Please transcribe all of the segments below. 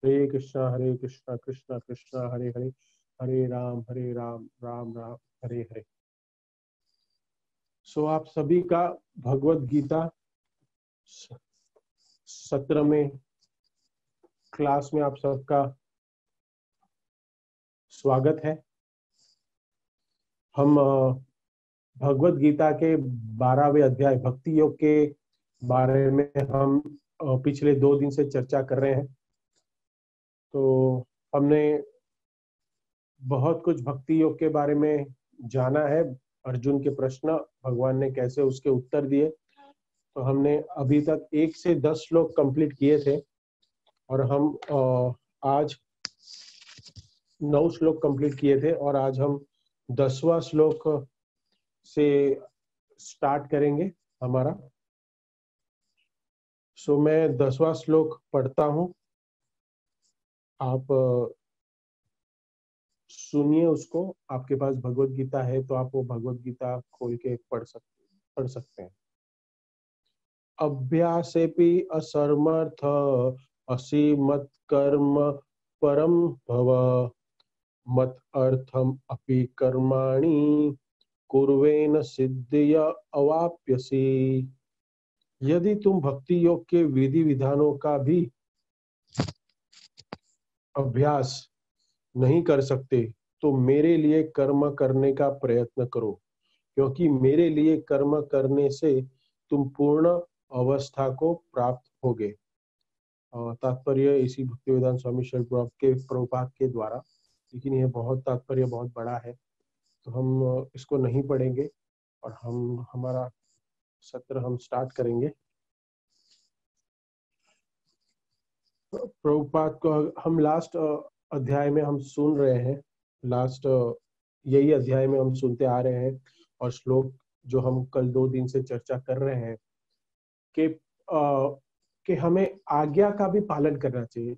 हरे कृष्णा कृष्णा कृष्णा हरे हरे, हरे राम राम राम हरे हरे। सो आप सभी का भगवत गीता सत्र में क्लास में आप सबका स्वागत है। हम भगवत गीता के 12वें अध्याय भक्ति योग के बारे में हम पिछले 2 दिन से चर्चा कर रहे हैं। तो हमने बहुत कुछ भक्ति योग के बारे में जाना है। अर्जुन के प्रश्न भगवान ने कैसे उसके उत्तर दिए। तो हमने अभी तक 1 से 10 श्लोक कंप्लीट किए थे और हम आज 9 श्लोक कंप्लीट किए थे और आज हम 10वां श्लोक से स्टार्ट करेंगे हमारा। सो मैं 10वां श्लोक पढ़ता हूँ, आप सुनिए उसको। आपके पास भगवत गीता है तो आप वो भगवत गीता खोल के पढ़ सकते हैं। अभ्यासेपि असमर्थ असि मत कर्म परम भव मत अर्थम अपि कर्माणि कुर्वेन सिद्धिय अवाप्यसि। यदि तुम भक्ति योग के विधि विधानों का भी अभ्यास नहीं कर सकते तो मेरे लिए कर्म करने का प्रयत्न करो, क्योंकि मेरे लिए कर्म करने से तुम पूर्ण अवस्था को प्राप्त होगे। तात्पर्य इसी भक्तिवेदांत स्वामी श्रील प्रभुपाद के द्वारा, लेकिन यह बहुत तात्पर्य बहुत बड़ा है तो हम इसको नहीं पढ़ेंगे और हम हमारा सत्र हम स्टार्ट करेंगे। प्रभुपाद को हम लास्ट अध्याय में हम सुन रहे हैं, लास्ट यही अध्याय में हम सुनते आ रहे हैं और श्लोक जो हम कल 2 दिन से चर्चा कर रहे हैं कि हमें आज्ञा का भी पालन करना चाहिए।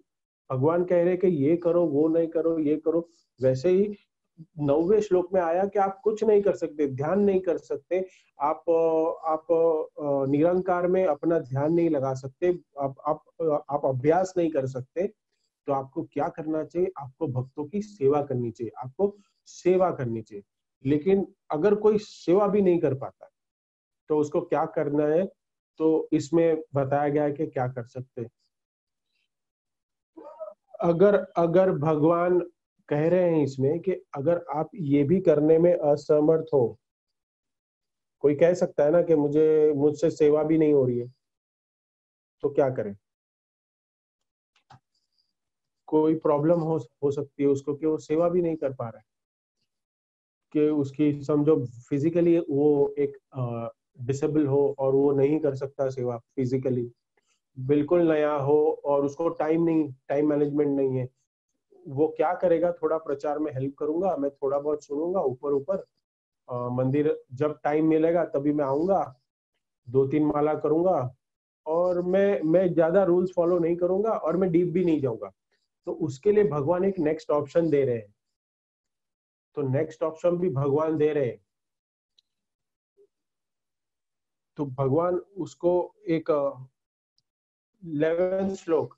भगवान कह रहे हैं कि ये करो वो नहीं करो, ये करो। वैसे ही 9वें श्लोक में आया कि आप कुछ नहीं कर सकते, ध्यान नहीं कर सकते, आप निरंकार में अपना ध्यान नहीं लगा सकते, आप अभ्यास नहीं कर सकते। तो आपको क्या करना चाहिए? आपको भक्तों की सेवा करनी चाहिए, आपको सेवा करनी चाहिए। लेकिन अगर कोई सेवा भी नहीं कर पाता तो उसको क्या करना है? तो इसमें बताया गया है कि क्या कर सकते हैं। अगर भगवान कह रहे हैं इसमें कि अगर आप ये भी करने में असमर्थ हो, कोई कह सकता है ना कि मुझसे सेवा भी नहीं हो रही है, तो क्या करें? कोई प्रॉब्लम हो सकती है उसको कि वो सेवा भी नहीं कर पा रहा है, कि उसकी समझो फिजिकली वो एक डिसेबल हो और वो नहीं कर सकता सेवा, फिजिकली बिल्कुल नया हो और उसको टाइम मैनेजमेंट नहीं है। वो क्या करेगा? थोड़ा प्रचार में हेल्प करूंगा, मैं थोड़ा बहुत सुनूंगा ऊपर ऊपर, मंदिर जब टाइम मिलेगा तभी मैं आऊंगा, 2-3 माला करूंगा और मैं ज्यादा रूल्स फॉलो नहीं करूंगा और मैं डीप भी नहीं जाऊंगा। तो उसके लिए भगवान एक नेक्स्ट ऑप्शन दे रहे हैं। तो नेक्स्ट ऑप्शन भी भगवान दे रहे हैं। तो भगवान उसको एक 11 श्लोक,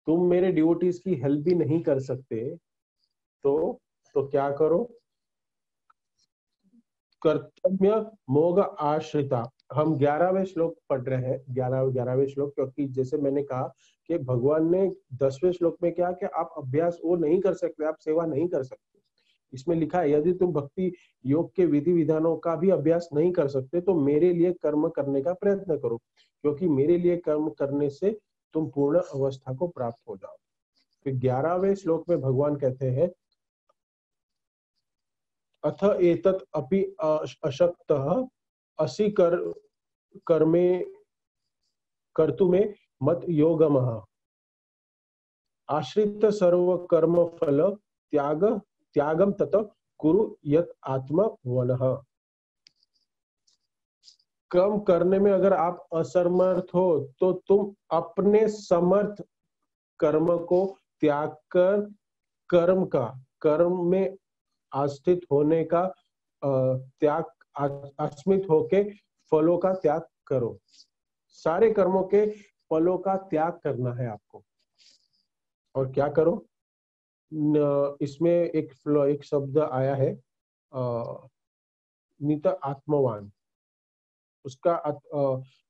तुम मेरे डिवोटीज की हेल्प भी नहीं कर सकते तो क्या करो? कर्तव्य मोग आश्रिता। हम 11वें श्लोक पढ़ रहे हैं, 11वें श्लोक, क्योंकि जैसे मैंने कहा कि भगवान ने 10वें श्लोक में क्या कि आप अभ्यास वो नहीं कर सकते, आप सेवा नहीं कर सकते। इसमें लिखा है यदि तुम भक्ति योग के विधि विधानों का भी अभ्यास नहीं कर सकते तो मेरे लिए कर्म करने का प्रयत्न करो, क्योंकि मेरे लिए कर्म करने से तुम पूर्ण अवस्था को प्राप्त हो जाओ। फिर 11वें श्लोक में भगवान कहते हैं अथ एतत् अपि अशक्तः असि कर्मे कर्तुमे मत योगमः आश्रित सर्व कर्म फल त्यागम तत कुरु यत आत्मा वनः। कर्म करने में अगर आप असमर्थ हो तो तुम अपने समर्थ कर्म को त्याग कर कर्म में आस्थित होने का अस्मित होके फलों का त्याग करो। सारे कर्मों के फलों का त्याग करना है आपको। और क्या करो, इसमें एक शब्द आया है नित आत्मवान, उसका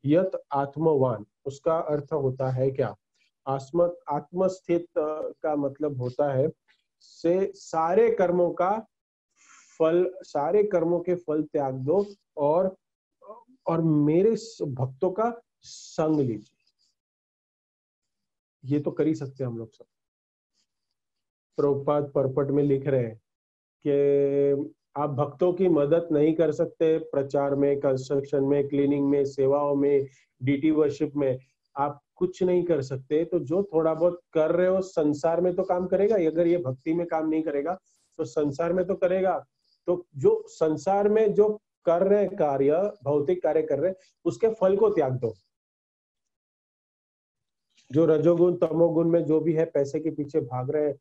यत आत्मवान, उसका अर्थ होता है क्या? आत्मस्थित का मतलब होता है से सारे कर्मों का फल, सारे कर्मों के फल त्याग दो और मेरे भक्तों का संग लीजिए। ये तो कर ही सकते हैं हम लोग सब। प्रभुपाद परपट में लिख रहे हैं कि आप भक्तों की मदद नहीं कर सकते प्रचार में, कंस्ट्रक्शन में, क्लीनिंग में, सेवाओं में, डीटी वर्शिप में, आप कुछ नहीं कर सकते। तो जो थोड़ा बहुत कर रहे हो संसार में तो काम करेगा, अगर ये भक्ति में काम नहीं करेगा तो संसार में तो करेगा। तो जो संसार में जो कर रहे कार्य, भौतिक कार्य कर रहे, उसके फल को त्याग दो। जो रजोगुण तमोगुण में जो भी है पैसे के पीछे भाग रहे हैं,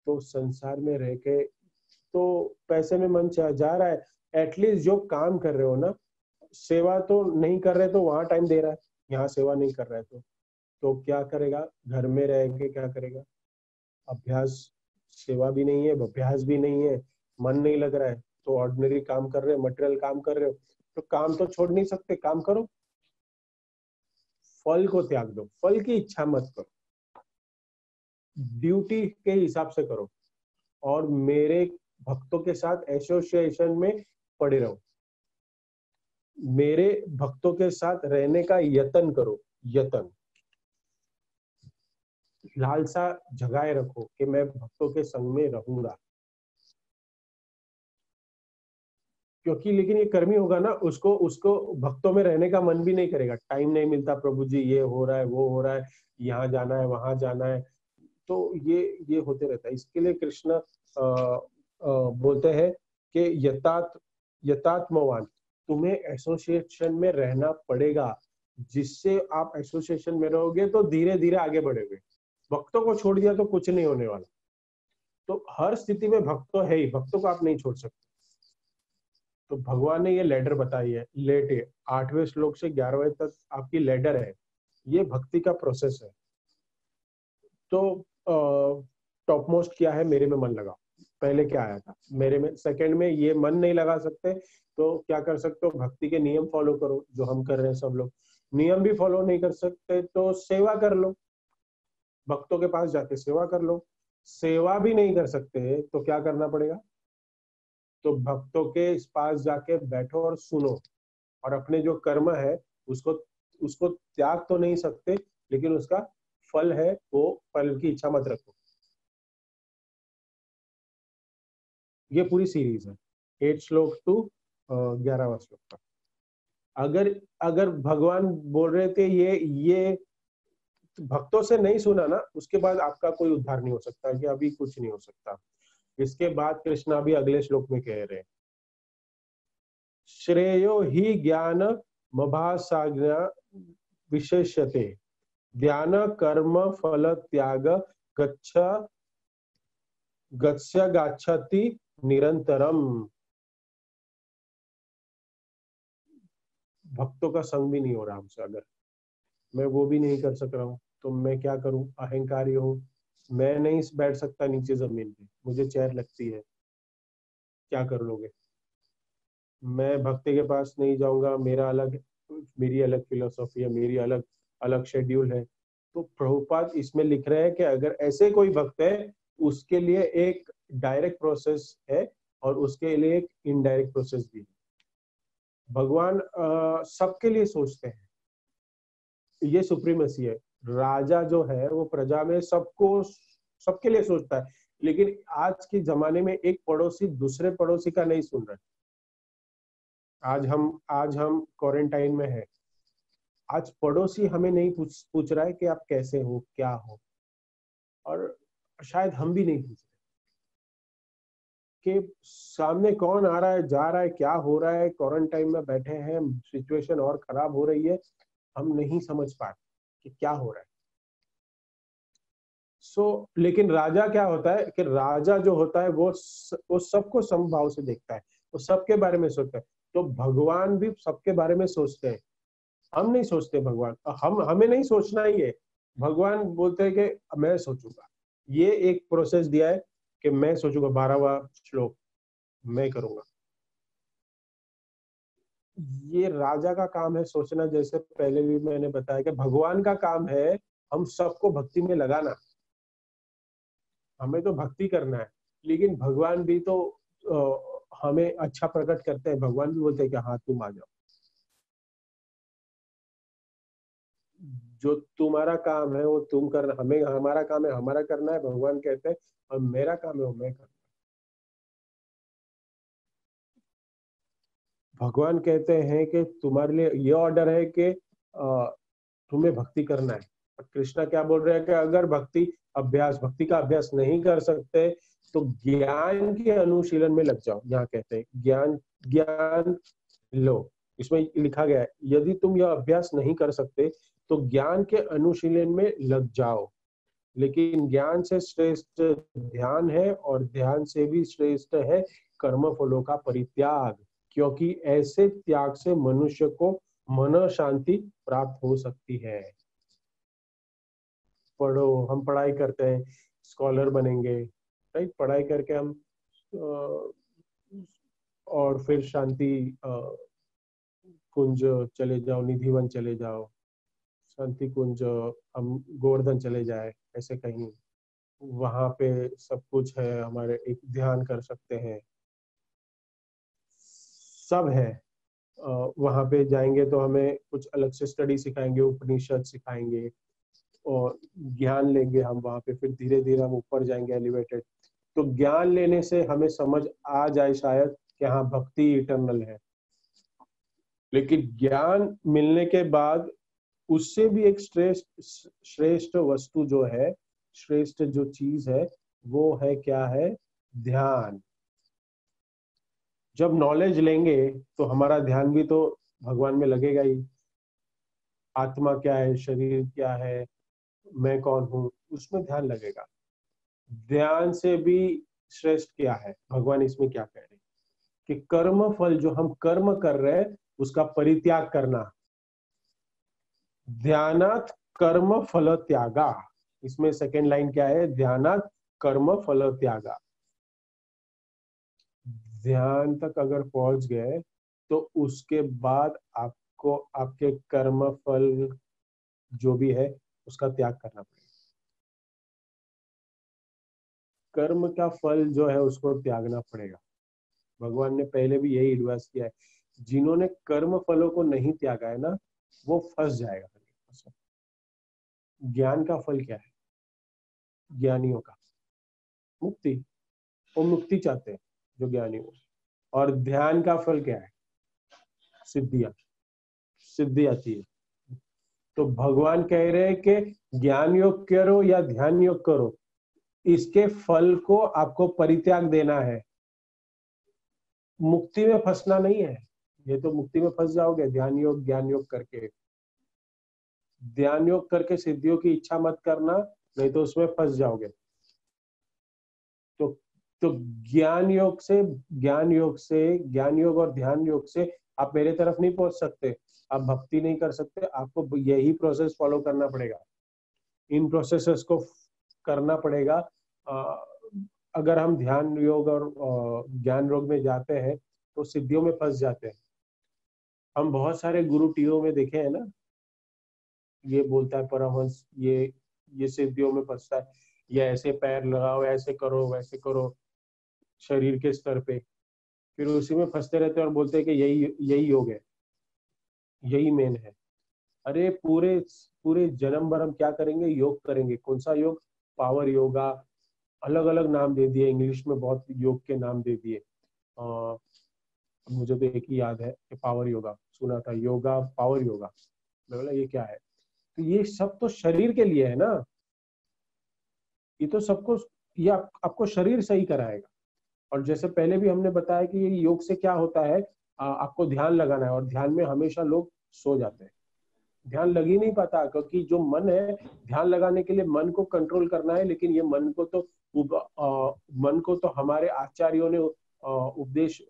तो संसार में रह के तो पैसे में मन जा रहा है, एटलीस्ट जो काम कर रहे हो ना, सेवा तो नहीं कर रहे तो वहां टाइम दे रहा है, यहाँ सेवा नहीं कर रहा है तो क्या करेगा? घर में रह के क्या करेगा? अभ्यास, सेवा भी नहीं है, अभ्यास भी नहीं है, मन नहीं लग रहा है, तो ऑर्डिनरी काम कर रहे हो, मटेरियल काम कर रहे हो, तो काम तो छोड़ नहीं सकते, काम करो। फल को त्याग दो, फल की इच्छा मत करो, ड्यूटी के हिसाब से करो और मेरे भक्तों के साथ एसोसिएशन में पड़े रहो, मेरे भक्तों के साथ रहने का यत्न करो। यत्न, लालसा जगाए रखो कि मैं भक्तों के संग में रहूंगा। क्योंकि लेकिन ये कर्मी होगा ना, उसको उसको भक्तों में रहने का मन भी नहीं करेगा, टाइम नहीं मिलता, प्रभु जी ये हो रहा है, वो हो रहा है, यहाँ जाना है, वहां जाना है, तो ये होते रहता है। इसके लिए कृष्ण बोलते हैं कि यतात्मवान, तुम्हें एसोसिएशन में रहना पड़ेगा, जिससे आप एसोसिएशन में रहोगे तो धीरे धीरे आगे बढ़ोगे। भक्तों को छोड़ दिया तो कुछ नहीं होने वाला। तो हर स्थिति में भक्त तो है ही, भक्तों को आप नहीं छोड़ सकते। तो भगवान ने ये लेडर बताई है, लेट 8वें श्लोक से 11वें तक आपकी लेडर है, ये भक्ति का प्रोसेस है। तो टॉप मोस्ट क्या है? मेरे में मन लगा। पहले क्या आया था? मेरे में। सेकंड में ये मन नहीं लगा सकते तो क्या कर सकते हो? भक्ति के नियम फॉलो करो, जो हम कर रहे हैं सब लोग। नियम भी फॉलो नहीं कर सकते तो सेवा कर लो, भक्तों के पास जाके सेवा कर लो। सेवा भी नहीं कर सकते तो क्या करना पड़ेगा? तो भक्तों के पास जाके बैठो और सुनो, और अपने जो कर्म है उसको उसको त्याग तो नहीं सकते, लेकिन उसका फल है, वो फल की इच्छा मत रखो। ये पूरी सीरीज है 8 श्लोक टू 11वां श्लोक का। अगर अगर भगवान बोल रहे थे ये भक्तों से नहीं सुना ना, उसके बाद आपका कोई उद्धार नहीं हो सकता, कि अभी कुछ नहीं हो सकता। इसके बाद कृष्णा भी अगले श्लोक में कह रहे हैं, श्रेयो ही ज्ञान मभासाज्ञा विशेष्यते, ध्यान कर्म फल त्याग गच्छ गच्छति निरंतरम। भक्तों का संग भी नहीं हो रहा हमसे, अगर मैं वो भी नहीं कर सक रहा हूँ तो मैं क्या करूँ? अहंकारी हूँ, मैं नहीं बैठ सकता नीचे जमीन पे, मुझे चेयर लगती है, क्या कर लोगे? मैं भक्ति के पास नहीं जाऊंगा, मेरी अलग फिलोसॉफी है, मेरी अलग अलग शेड्यूल है। तो प्रभुपाद इसमें लिख रहे हैं कि अगर ऐसे कोई भक्त है, उसके लिए एक डायरेक्ट प्रोसेस है और उसके लिए एक इनडायरेक्ट प्रोसेस भी है। भगवान सबके लिए सोचते हैं, ये सुप्रीमेसी है। राजा जो है वो प्रजा में सबको, सबके लिए सोचता है, लेकिन आज के जमाने में एक पड़ोसी दूसरे पड़ोसी का नहीं सुन रहा। आज हम क्वारंटाइन में है, आज पड़ोसी हमें नहीं पूछ रहा है कि आप कैसे हो, क्या हो, और शायद हम भी नहीं पूछ रहे कि सामने कौन आ रहा है, जा रहा है, क्या हो रहा है। क्वारंटाइन में बैठे हैं, सिचुएशन और खराब हो रही है, हम नहीं समझ पा रहे कि क्या हो रहा है। लेकिन राजा क्या होता है कि राजा जो होता है वो सबको समभाव से देखता है, वो सबके बारे में सोचता है। तो भगवान भी सबके बारे में सोचते हैं, हम नहीं सोचते। भगवान हमें नहीं सोचना ही है, भगवान बोलते हैं कि मैं सोचूंगा, ये एक प्रोसेस दिया है कि मैं सोचूंगा 12वां श्लोक मैं करूंगा। ये राजा का काम है सोचना, जैसे पहले भी मैंने बताया कि भगवान का काम है हम सबको भक्ति में लगाना, हमें तो भक्ति करना है, लेकिन भगवान भी तो हमें अच्छा प्रकट करते हैं, भगवान भी बोलते हैं कि हाँ तुम आ जाओ, जो तुम्हारा काम है वो तुम करना, हमें हमारा काम है हमारा करना है, भगवान कहते हैं और मेरा काम है वो मैं करना। भगवान कहते हैं कि तुम्हारे लिए ये ऑर्डर है कि तुम्हें भक्ति करना है। कृष्णा क्या बोल रहे हैं कि अगर भक्ति का अभ्यास नहीं कर सकते तो ज्ञान के अनुशीलन में लग जाओ। यहाँ कहते हैं ज्ञान ज्ञान लो, इसमें लिखा गया है यदि तुम यह अभ्यास नहीं कर सकते तो ज्ञान के अनुशीलन में लग जाओ। लेकिन ज्ञान से श्रेष्ठ ध्यान है और ध्यान से भी श्रेष्ठ है कर्म फलों का परित्याग, क्योंकि ऐसे त्याग से मनुष्य को मन शांति प्राप्त हो सकती है। पढ़ो, हम पढ़ाई करते हैं, स्कॉलर बनेंगे, राइट, पढ़ाई करके हम और फिर शांति कुंज चले जाओ, निधिवन चले जाओ, शांति कुंज, हम गोवर्धन चले जाए, ऐसे कहीं वहां पे सब कुछ है, हमारे एक ध्यान कर सकते हैं, सब है। वहां पे जाएंगे तो हमें कुछ अलग से स्टडी सिखाएंगे, उपनिषद सिखाएंगे और ज्ञान लेंगे हम वहां पे, फिर धीरे धीरे हम ऊपर जाएंगे एलिवेटेड। तो ज्ञान लेने से हमें समझ आ जाए शायद कि हाँ भक्ति इटर्नल है, लेकिन ज्ञान मिलने के बाद उससे भी एक श्रेष्ठ श्रेष्ठ वस्तु जो है, श्रेष्ठ जो चीज है वो है क्या है, ध्यान। जब नॉलेज लेंगे तो हमारा ध्यान भी तो भगवान में लगेगा ही, आत्मा क्या है, शरीर क्या है, मैं कौन हूँ, उसमें ध्यान लगेगा। ध्यान से भी श्रेष्ठ क्या है, भगवान इसमें क्या कह रहे हैं कि कर्म फल जो हम कर्म कर रहे हैं उसका परित्याग करना। ध्यानात कर्म फल त्यागा, इसमें सेकेंड लाइन क्या है, ध्यानात कर्म फल त्यागा। ध्यान तक अगर पहुंच गए तो उसके बाद आपको आपके कर्म फल जो भी है उसका त्याग करना पड़ेगा। कर्म का फल जो है उसको त्यागना पड़ेगा। भगवान ने पहले भी यही एडवाइस किया है, जिन्होंने कर्म फलों को नहीं त्यागा है ना वो फंस जाएगा। ज्ञान का फल क्या है, ज्ञानियों का मुक्ति, वो मुक्ति चाहते हैं जो ज्ञानी हो। और ध्यान का फल क्या है, सिद्धियां, सिद्धि आती है। तो भगवान कह रहे हैं कि ज्ञान योग करो या ध्यान योग करो, इसके फल को आपको परित्याग देना है, मुक्ति में फंसना नहीं है। ये तो मुक्ति में फंस जाओगे ध्यान योग ज्ञान योग करके, ध्यान योग करके सिद्धियों की इच्छा मत करना, नहीं तो उसमें फंस जाओगे। तो तो ज्ञान योग और ध्यान योग से आप मेरे तरफ नहीं पहुंच सकते, आप भक्ति नहीं कर सकते, आपको यही प्रोसेस फॉलो करना पड़ेगा, इन प्रोसेसेस को करना पड़ेगा। अगर हम ध्यान योग और ज्ञान योग में जाते हैं तो सिद्धियों में फंस जाते हैं। हम बहुत सारे गुरु टीओ में देखे हैं ना, ये बोलता है परमहंस, ये सिद्धियों में फंसता है, ये ऐसे पैर लगाओ, ऐसे करो वैसे करो, शरीर के स्तर पे, फिर उसी में फंसते रहते हैं और बोलते हैं कि यही यही योग है, यही मेन है। अरे पूरे पूरे जन्म भर हम क्या करेंगे, योग करेंगे। कौन सा योग, पावर योगा, अलग अलग नाम दे दिए, इंग्लिश में बहुत योग के नाम दे दिए। मुझे तो एक ही याद है कि पावर योगा सुना था, योगा पावर योगा, मैं बोला ये क्या है। तो ये सब तो शरीर के लिए है ना, ये तो सबको, ये आपको शरीर सही कराएगा। और जैसे पहले भी हमने बताया कि ये योग से क्या होता है, आपको ध्यान लगाना है, और ध्यान में हमेशा लोग सो जाते हैं, ध्यान लग ही नहीं पाता, क्योंकि जो मन है, ध्यान लगाने के लिए मन को कंट्रोल करना है, लेकिन ये मन को तो हमारे आचार्यों ने उपदेश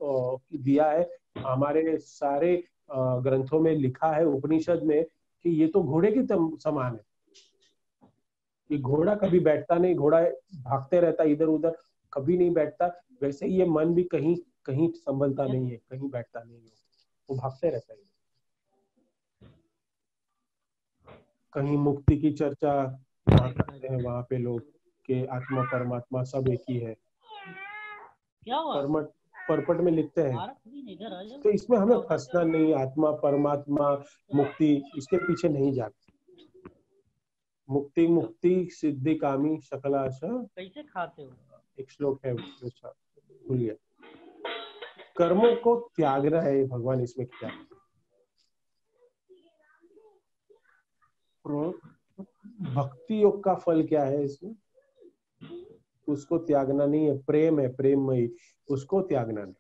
दिया है, हमारे सारे ग्रंथों में लिखा है, उपनिषद में, कि ये तो घोड़े की समान है, ये घोड़ा कभी बैठता नहीं, घोड़ा भागते रहता इधर उधर, कभी नहीं बैठता। वैसे ही ये मन भी कहीं कहीं संभलता नहीं है, कहीं बैठता नहीं है, वो भागते रहता है। कहीं मुक्ति की चर्चा जहाँ करते हैं वहां पे लोग कि आत्मा परमात्मा सब एक ही है, क्या हुआ? परमट परपट में लिखते हैं। इधर आ जाओ। तो इसमें हमें फंसना नहीं, आत्मा परमात्मा मुक्ति इसके पीछे नहीं जाना। मुक्ति मुक्ति सिद्धि कामी सकलाश, कैसे खाते हो? एक श्लोक है भूल गया। कर्मों को त्यागना है भगवान इसमें क्या। भक्ति योग का फल क्या है इसमें, उसको त्यागना नहीं है। प्रेम है, प्रेममयी, उसको त्यागना नहीं।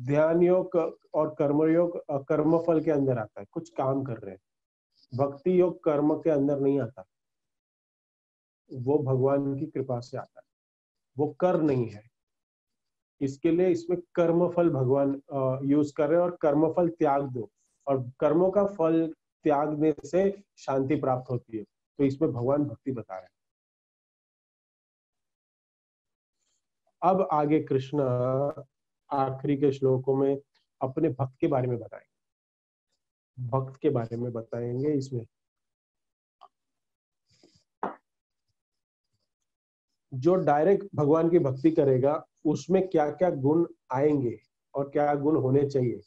ध्यान योग और कर्मयोग कर्म फल के अंदर आता है, कुछ काम कर रहे हैं। भक्ति योग कर्म के अंदर नहीं आता, वो भगवान की कृपा से आता है, वो कर नहीं है। इसके लिए इसमें कर्म फल भगवान यूज कर रहे हैं, और कर्म फल त्याग दो, और कर्मों का फल त्यागने से शांति प्राप्त होती है। तो इसमें भगवान भक्ति बता रहे हैं। अब आगे कृष्ण आखिरी के श्लोकों में अपने भक्त के बारे में बताएंगे, भक्त के बारे में बताएंगे। इसमें जो डायरेक्ट भगवान की भक्ति करेगा उसमें क्या क्या गुण आएंगे और क्या गुण होने चाहिए।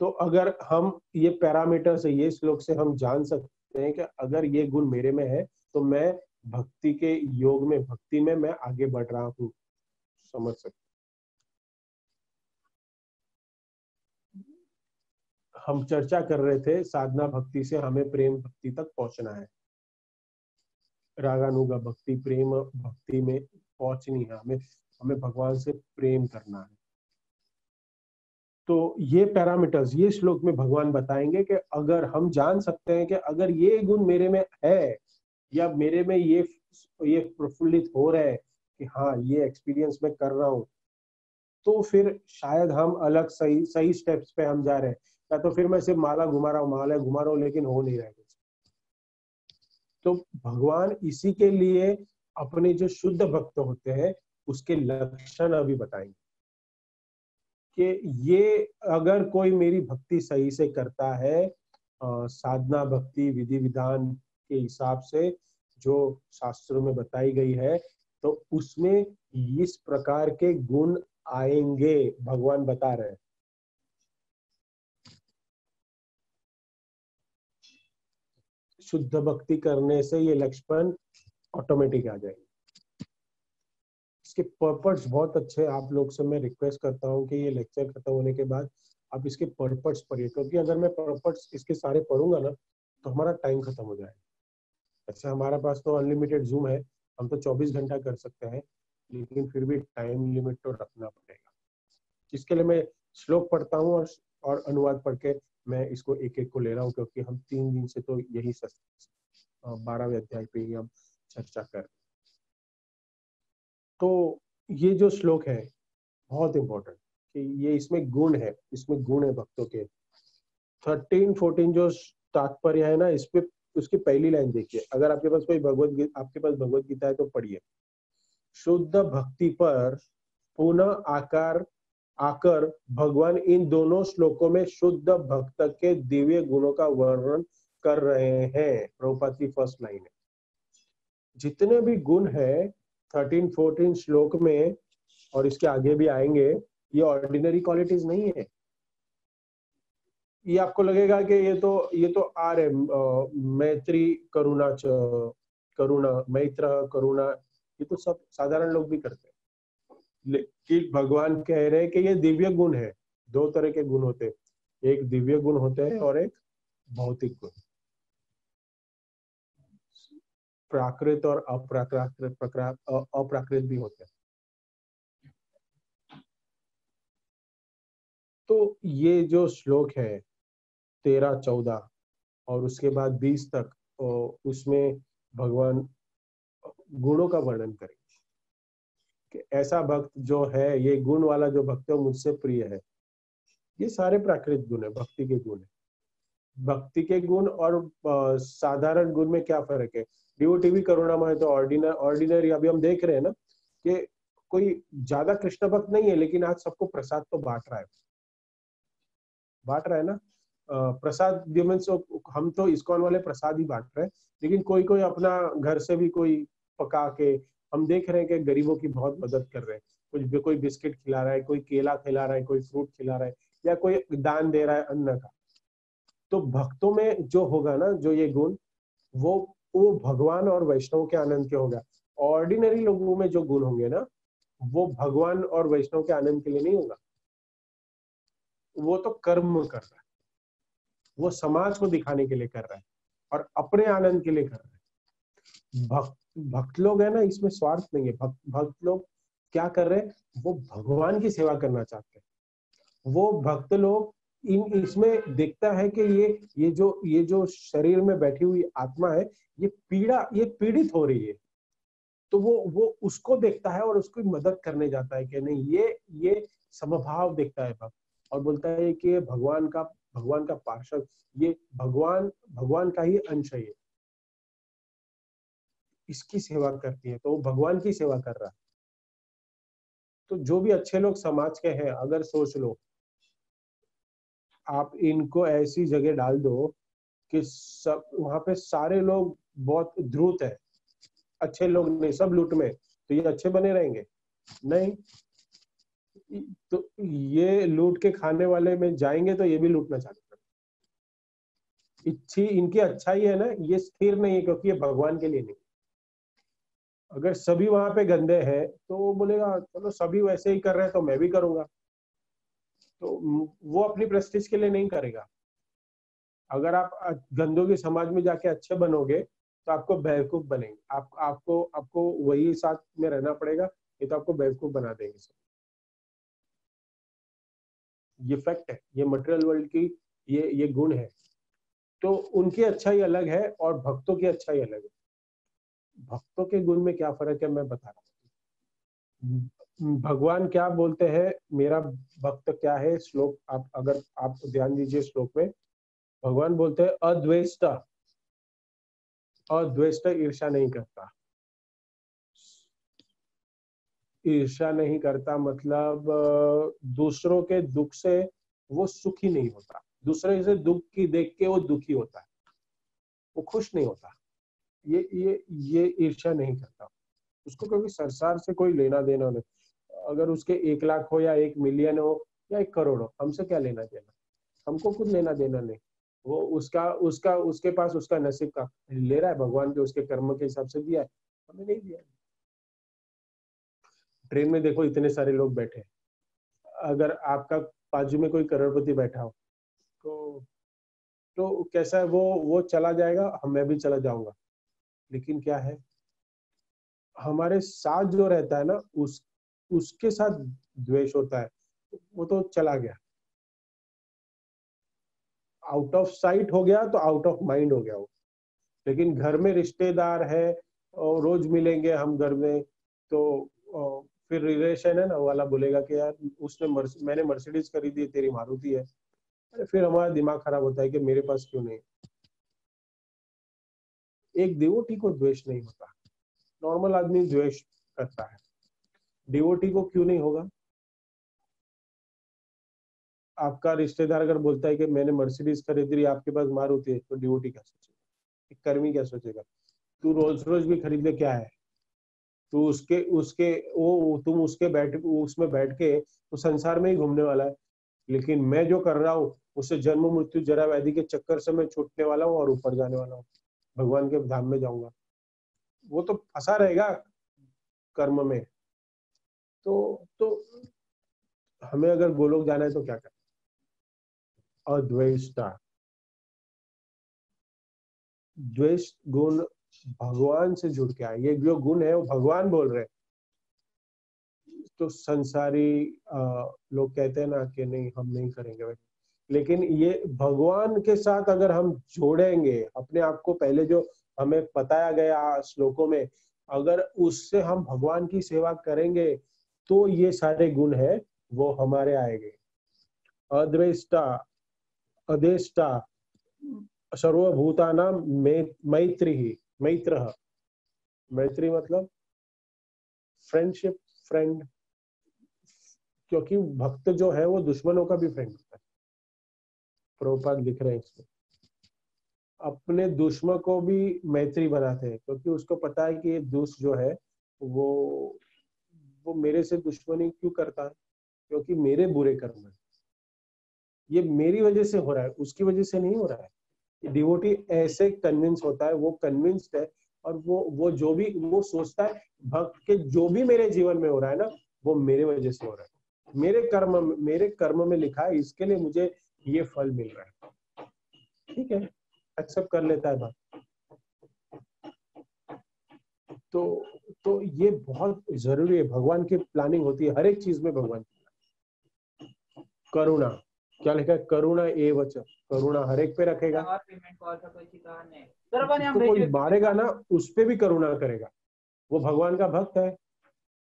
तो अगर हम ये पैरामीटर से, ये श्लोक से हम जान सकते हैं कि अगर ये गुण मेरे में है तो मैं भक्ति के योग में, भक्ति में मैं आगे बढ़ रहा हूँ, समझ सकते। हम चर्चा कर रहे थे साधना भक्ति से हमें प्रेम भक्ति तक पहुंचना है, रागानुगा भक्ति प्रेम भक्ति में पहुंचनी है हमें, हमें भगवान से प्रेम करना है। तो ये पैरामीटर्स ये श्लोक में भगवान बताएंगे कि अगर हम जान सकते हैं कि अगर ये गुण मेरे में है, या मेरे में ये प्रफुल्लित हो रहा है कि हाँ ये एक्सपीरियंस मैं कर रहा हूँ, तो फिर शायद हम अलग सही सही स्टेप्स पे हम जा रहे हैं। या तो फिर मैं सिर्फ माला घुमा रहा हूँ, माला घुमा रहा हूँ, लेकिन हो नहीं रहा है। तो भगवान इसी के लिए अपने जो शुद्ध भक्त होते हैं उसके लक्षण अभी बताएंगे कि ये अगर कोई मेरी भक्ति सही से करता है, साधना भक्ति विधि विधान के हिसाब से जो शास्त्रों में बताई गई है, तो उसमें इस प्रकार के गुण आएंगे, भगवान बता रहे हैं। शुद्ध भक्ति करने से ये लक्षण ऑटोमेटिक आ जाएंगे। इसके पर्पस बहुत अच्छे, आप लोग से मैं रिक्वेस्ट करता हूँ कि ये लेक्चर खत्म होने के बाद आप इसके पर्पस पढ़िए, क्योंकि अगर मैं पर्पस इसके सारे पढ़ूंगा ना तो हमारा टाइम खत्म हो जाएगा। अच्छा हमारे पास तो अनलिमिटेड जूम है, हम तो 24 घंटा कर सकते हैं, लेकिन फिर भी टाइम लिमिट तो रखना पड़ेगा। इसके लिए मैं श्लोक पढ़ता हूँ और अनुवाद पढ़ के मैं इसको एक एक को ले रहा हूँ, क्योंकि हम 3 दिन से तो यही 12वें अध्याय पे ही हम चर्चा कर। तो ये जो श्लोक है बहुत इंपॉर्टेंट, कि ये इसमें गुण है, इसमें गुण है भक्तों के। 13-14 जो तात्पर्य है ना, इस पे उसकी पहली लाइन देखिए। अगर आपके पास भगवत गीता है तो पढ़िए। शुद्ध भक्ति पर पुनः आकर भगवान इन दोनों श्लोकों में शुद्ध भक्त के दिव्य गुणों का वर्णन कर रहे हैं। प्रभुपाद की फर्स्ट लाइन है, जितने भी गुण है 13-14 श्लोक में और इसके आगे भी आएंगे, ये ऑर्डिनरी क्वालिटीज नहीं है। ये आपको लगेगा कि ये तो आ रहे मैत्री करुणा करुणा मैत्र करुणा, ये तो सब साधारण लोग भी करते हैं। लेकिन भगवान कह रहे हैं कि ये दिव्य गुण है। 2 तरह के गुण होते हैं, एक दिव्य गुण होते हैं और एक भौतिक गुण, प्राकृत और अप्राकृत भी होते हैं। तो ये जो श्लोक है 13-14 और उसके बाद 20 तक, उसमें भगवान गुणों का वर्णन करेंगे कि ऐसा भक्त जो है, ये गुण वाला जो भक्त है मुझसे प्रिय है। ये सारे प्राकृतिक गुण है, भक्ति के गुण है। भक्ति के गुण और साधारण गुण में क्या फर्क है? डिवोटी भी करुणामय, तो ऑर्डिनरी अभी हम देख रहे हैं ना कि कोई ज्यादा कृष्ण भक्त नहीं है, लेकिन आज सबको प्रसाद तो बांट रहा है ना। प्रसाद मीन्स हम तो इस्कॉन वाले प्रसाद ही बांट रहे हैं, लेकिन कोई कोई अपना घर से भी कोई पका के, हम देख रहे हैं कि गरीबों की बहुत मदद कर रहे हैं। कोई बिस्किट खिला रहा है, कोई केला खिला रहा है, कोई फ्रूट खिला रहा है, या कोई दान दे रहा है अन्न का। तो भक्तों में जो होगा ना, जो ये गुण, वो भगवान और वैष्णव के आनंद के होगा। ऑर्डिनरी लोगों में जो गुण होंगे ना, वो भगवान और वैष्णव के आनंद के लिए नहीं होगा। वो तो कर्म कर रहा है, वो समाज को दिखाने के लिए कर रहा है और अपने आनंद के लिए कर रहा है। भक्त लोग है ना, इसमें स्वार्थ नहीं है। भक्त लोग क्या कर रहे हैं? वो भगवान की सेवा करना चाहते हैं। वो भक्त लोग इसमें देखता है कि ये जो शरीर में बैठी हुई आत्मा है, ये पीड़ित हो रही है, तो वो उसको देखता है और उसकी मदद करने जाता है कि नहीं, ये समभाव देखता है भक्त, और बोलता है कि भगवान का पार्षद, ये भगवान का ही अंश है, ये इसकी सेवा करती है, तो वो भगवान की सेवा कर रहा है। तो जो भी अच्छे लोग समाज के हैं, अगर सोच लो आप इनको ऐसी जगह डाल दो कि सब वहां पे सारे लोग बहुत धूर्त है, अच्छे लोग नहीं, सब लूट में, तो ये अच्छे बने रहेंगे? नहीं। तो ये लूट के खाने वाले में जाएंगे तो ये भी लूटना चालू करेंगे। इनकी अच्छाई है ना, ये स्थिर नहीं है, क्योंकि ये भगवान के लिए नहीं। अगर सभी वहां पे गंदे हैं तो वो बोलेगा चलो सभी वैसे ही कर रहे हैं तो मैं भी करूंगा, तो वो अपनी प्रेस्टीज के लिए नहीं करेगा। अगर आप गंदों के समाज में जाके अच्छे बनोगे तो आपको बेवकूफ बनेंगे, आपको वही साथ में रहना पड़ेगा, ये तो आपको बेवकूफ बना देंगे सब। ये फैक्ट है, ये मटेरियल वर्ल्ड की ये गुण है। तो उनकी अच्छाई अलग है और भक्तों की अच्छाई अलग है। भक्तों के गुण में क्या फर्क है मैं बता रहा हूँ। भगवान क्या बोलते हैं, मेरा भक्त क्या है? श्लोक अगर आप ध्यान दीजिए, श्लोक में भगवान बोलते हैं अद्वेष्टा। अद्वेष्टा ईर्ष्या नहीं करता। ईर्ष्या नहीं करता मतलब दूसरों के दुख से वो सुखी नहीं होता, दूसरे से दुख की देख के वो दुखी होता है, वो खुश नहीं होता। ये ईर्ष्या नहीं करता। उसको कभी संसार से कोई लेना देना नहीं। अगर उसके 1 लाख हो या 1 मिलियन हो या 1 करोड़ हो, हमसे क्या लेना देना? हमको कुछ लेना देना नहीं। वो उसके पास उसका नसीब का ले रहा है, भगवान के उसके कर्म के हिसाब से दिया है, हमें नहीं दिया। ट्रेन में देखो इतने सारे लोग बैठे, अगर आपका बाजू में कोई करोड़पति बैठा हो तो कैसा है, वो चला जाएगा, मैं भी चला जाऊंगा, लेकिन क्या है, हमारे साथ जो रहता है ना, उसके साथ द्वेष होता है, वो तो चला गया, आउट ऑफ साइट हो गया तो आउट ऑफ माइंड हो गया वो। लेकिन घर में रिश्तेदार है और रोज मिलेंगे हम घर में, तो फिर रिलेशन है ना वाला बोलेगा कि यार मैंने मर्सिडीज खरीदी, तेरी मारुति है। अरे फिर हमारा दिमाग खराब होता है कि मेरे पास क्यों नहीं। एक डिवोटी को द्वेष नहीं होता, नॉर्मल आदमी द्वेष करता है, डिवोटी को क्यों नहीं होगा? आपका रिश्तेदार अगर बोलता है कि मैंने मर्सिडीज खरीद ली, आपके पास मारुति है, तो डिवोटी क्या सोचेगा, कर्मी क्या सोचेगा? तू रोज रोज भी खरीद ले, क्या है? तू उसके उसके वो तुम उसमें बैठ के तो संसार में ही घूमने वाला है। लेकिन मैं जो कर रहा हूँ उससे जन्म मृत्यु जरा व्याधि के चक्कर से मैं छूटने वाला हूँ और ऊपर जाने वाला हूँ, भगवान के धाम में जाऊंगा। वो तो फंसा रहेगा कर्म में। तो हमें अगर गोलोक जाना है तो क्या करना? अद्वेष्टा। द्वेष गुण भगवान से जुड़ के आए, ये जो गुण है वो भगवान बोल रहे हैं। तो संसारी लोग कहते हैं ना कि नहीं हम नहीं करेंगे भाई, लेकिन ये भगवान के साथ अगर हम जोड़ेंगे अपने आप को, पहले जो हमें बताया गया श्लोकों में, अगर उससे हम भगवान की सेवा करेंगे तो ये सारे गुण है वो हमारे आएंगे। अद्वेष्टा, अदेष्टा, सर्वभूतानां मैत्री ही मैत्र। मैत्री मतलब फ्रेंडशिप, फ्रेंड। क्योंकि भक्त जो है वो दुश्मनों का भी फ्रेंड होता है। प्रभुपाद लिख रहे हैं इसमें, अपने दुश्मन को भी मैत्री बनाते हैं, क्योंकि उसको पता है कि ये दुष्ट जो है वो मेरे से दुश्मनी क्यों करता है, क्योंकि मेरे बुरे कर्म है, ये मेरी वजह से हो रहा है, उसकी वजह से नहीं हो रहा है। डिवोटी ऐसे कन्विंस होता है, वो कन्विंस्ड है, और वो जो भी वो सोचता है भक्त के जो भी मेरे जीवन में हो रहा है ना, वो मेरे वजह से हो रहा है, मेरे कर्म में लिखा है, इसके लिए मुझे ये फल मिल रहा है। ठीक है, एक्सेप्ट कर लेता है बात। तो ये बहुत जरूरी है। भगवान की प्लानिंग होती है हर एक चीज में। भगवान करुणा, क्या लिखा है? करुणा एवच, करुणा हर एक पे रखेगा। जिसको कोई मारेगा ना उस पे भी करुणा करेगा, वो भगवान का भक्त है।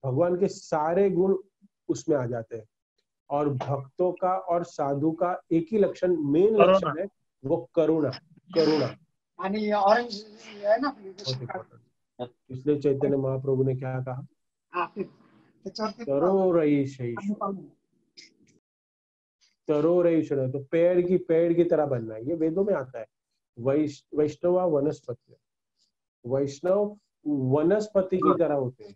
भगवान के सारे गुण उसमें आ जाते हैं। और भक्तों का और साधु का एक ही लक्षण, मेन लक्षण है, वो करुणा। करुणा बहुत इम्पोर्टेंट। इसलिए चैतन्य महाप्रभु ने क्या कहा? तरो रही तो पेड़ की तरह बनना है, ये वेदों में आता है। वैष्णव वनस्पति, वैष्णव वनस्पति की तरह होते हैं।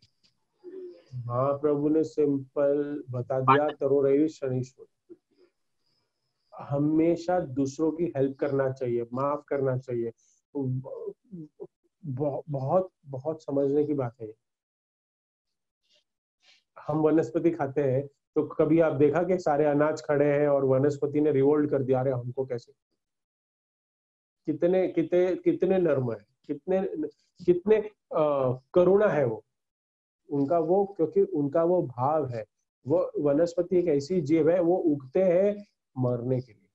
महाप्रभु ने सिंपल बता दिया, तरो रही शनीश्वर। हमेशा दूसरों की हेल्प करना चाहिए, माफ करना चाहिए। बहुत बहुत समझने की बात है। हम वनस्पति खाते हैं तो कभी आप देखा कि सारे अनाज खड़े हैं और वनस्पति ने रिवोल्ट कर दिया, अरे हमको कैसे? कितने कितने कितने नर्म है, कितने कितने करुणा है वो उनका, वो क्योंकि उनका वो भाव है। वो वनस्पति एक ऐसी जीव है, वो उगते हैं मरने के लिए।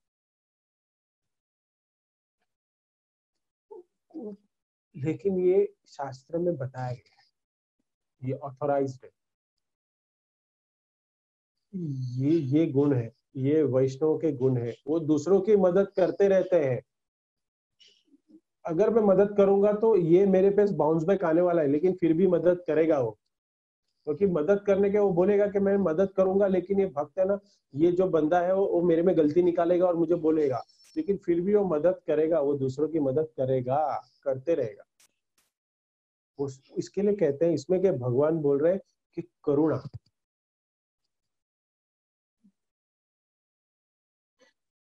लेकिन ये शास्त्र में बताया गया है, ये ऑथोराइज्ड है। ये गुण है, ये वैष्णव के गुण है। वो दूसरों की मदद करते रहते हैं। अगर मैं मदद करूंगा तो ये मेरे पे बाउंस बैक आने वाला है, लेकिन फिर भी मदद करेगा वो, क्योंकि मदद करने के वो बोलेगा कि मैं मदद करूंगा, लेकिन ये भक्त है ना, ये जो बंदा है वो मेरे में गलती निकालेगा और मुझे बोलेगा, लेकिन फिर भी वो मदद करेगा, वो दूसरों की मदद करेगा, करते रहेगा। वो इसके लिए कहते हैं इसमें कि भगवान बोल रहे हैं कि करुणा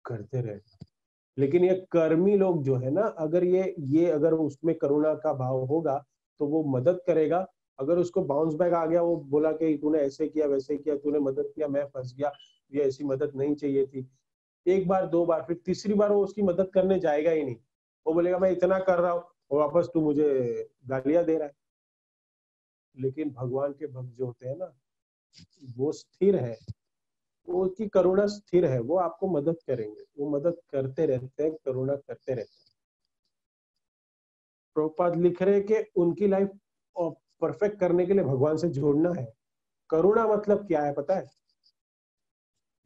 करते रहेगा। लेकिन ये कर्मी लोग जो है ना, अगर ये अगर उसमें करुणा का भाव होगा तो वो मदद करेगा। अगर उसको बाउंस बैक आ गया, वो बोला कि तूने ऐसे किया वैसे किया, तूने मदद किया, मैं फंस गया, ये ऐसी मदद नहीं चाहिए थी, एक बार दो बार, फिर तीसरी बार वो उसकी मदद करने जाएगा ही नहीं। वो बोलेगा मैं इतना कर रहा हूँ और वापस तू मुझे गालियां दे रहा है। लेकिन भगवान के भक्त जो होते हैं ना, वो स्थिर है, उसकी करुणा स्थिर है, वो आपको मदद करेंगे, वो मदद करते रहते हैं, करुणा करते रहते हैं। प्रभुपाद लिख रहे कि उनकी लाइफ परफेक्ट करने के लिए भगवान से जोड़ना है। करुणा मतलब क्या है पता है?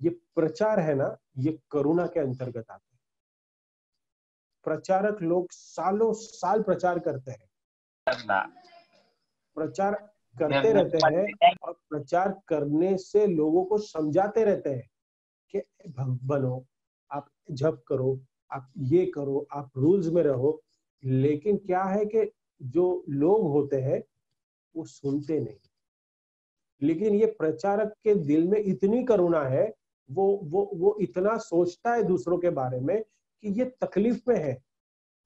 ये प्रचार है ना, ये करुणा के अंतर्गत आता है। प्रचारक लोग सालों साल प्रचार करते हैं, प्रचार करते रहते हैं, और प्रचार करने से लोगों को समझाते रहते हैं कि भक्त बनो, आप जप करो, आप ये करो, आप रूल्स में रहो। लेकिन क्या है कि जो लोग होते हैं वो सुनते नहीं। लेकिन ये प्रचारक के दिल में इतनी करुणा है, वो इतना सोचता है दूसरों के बारे में कि ये तकलीफ में है,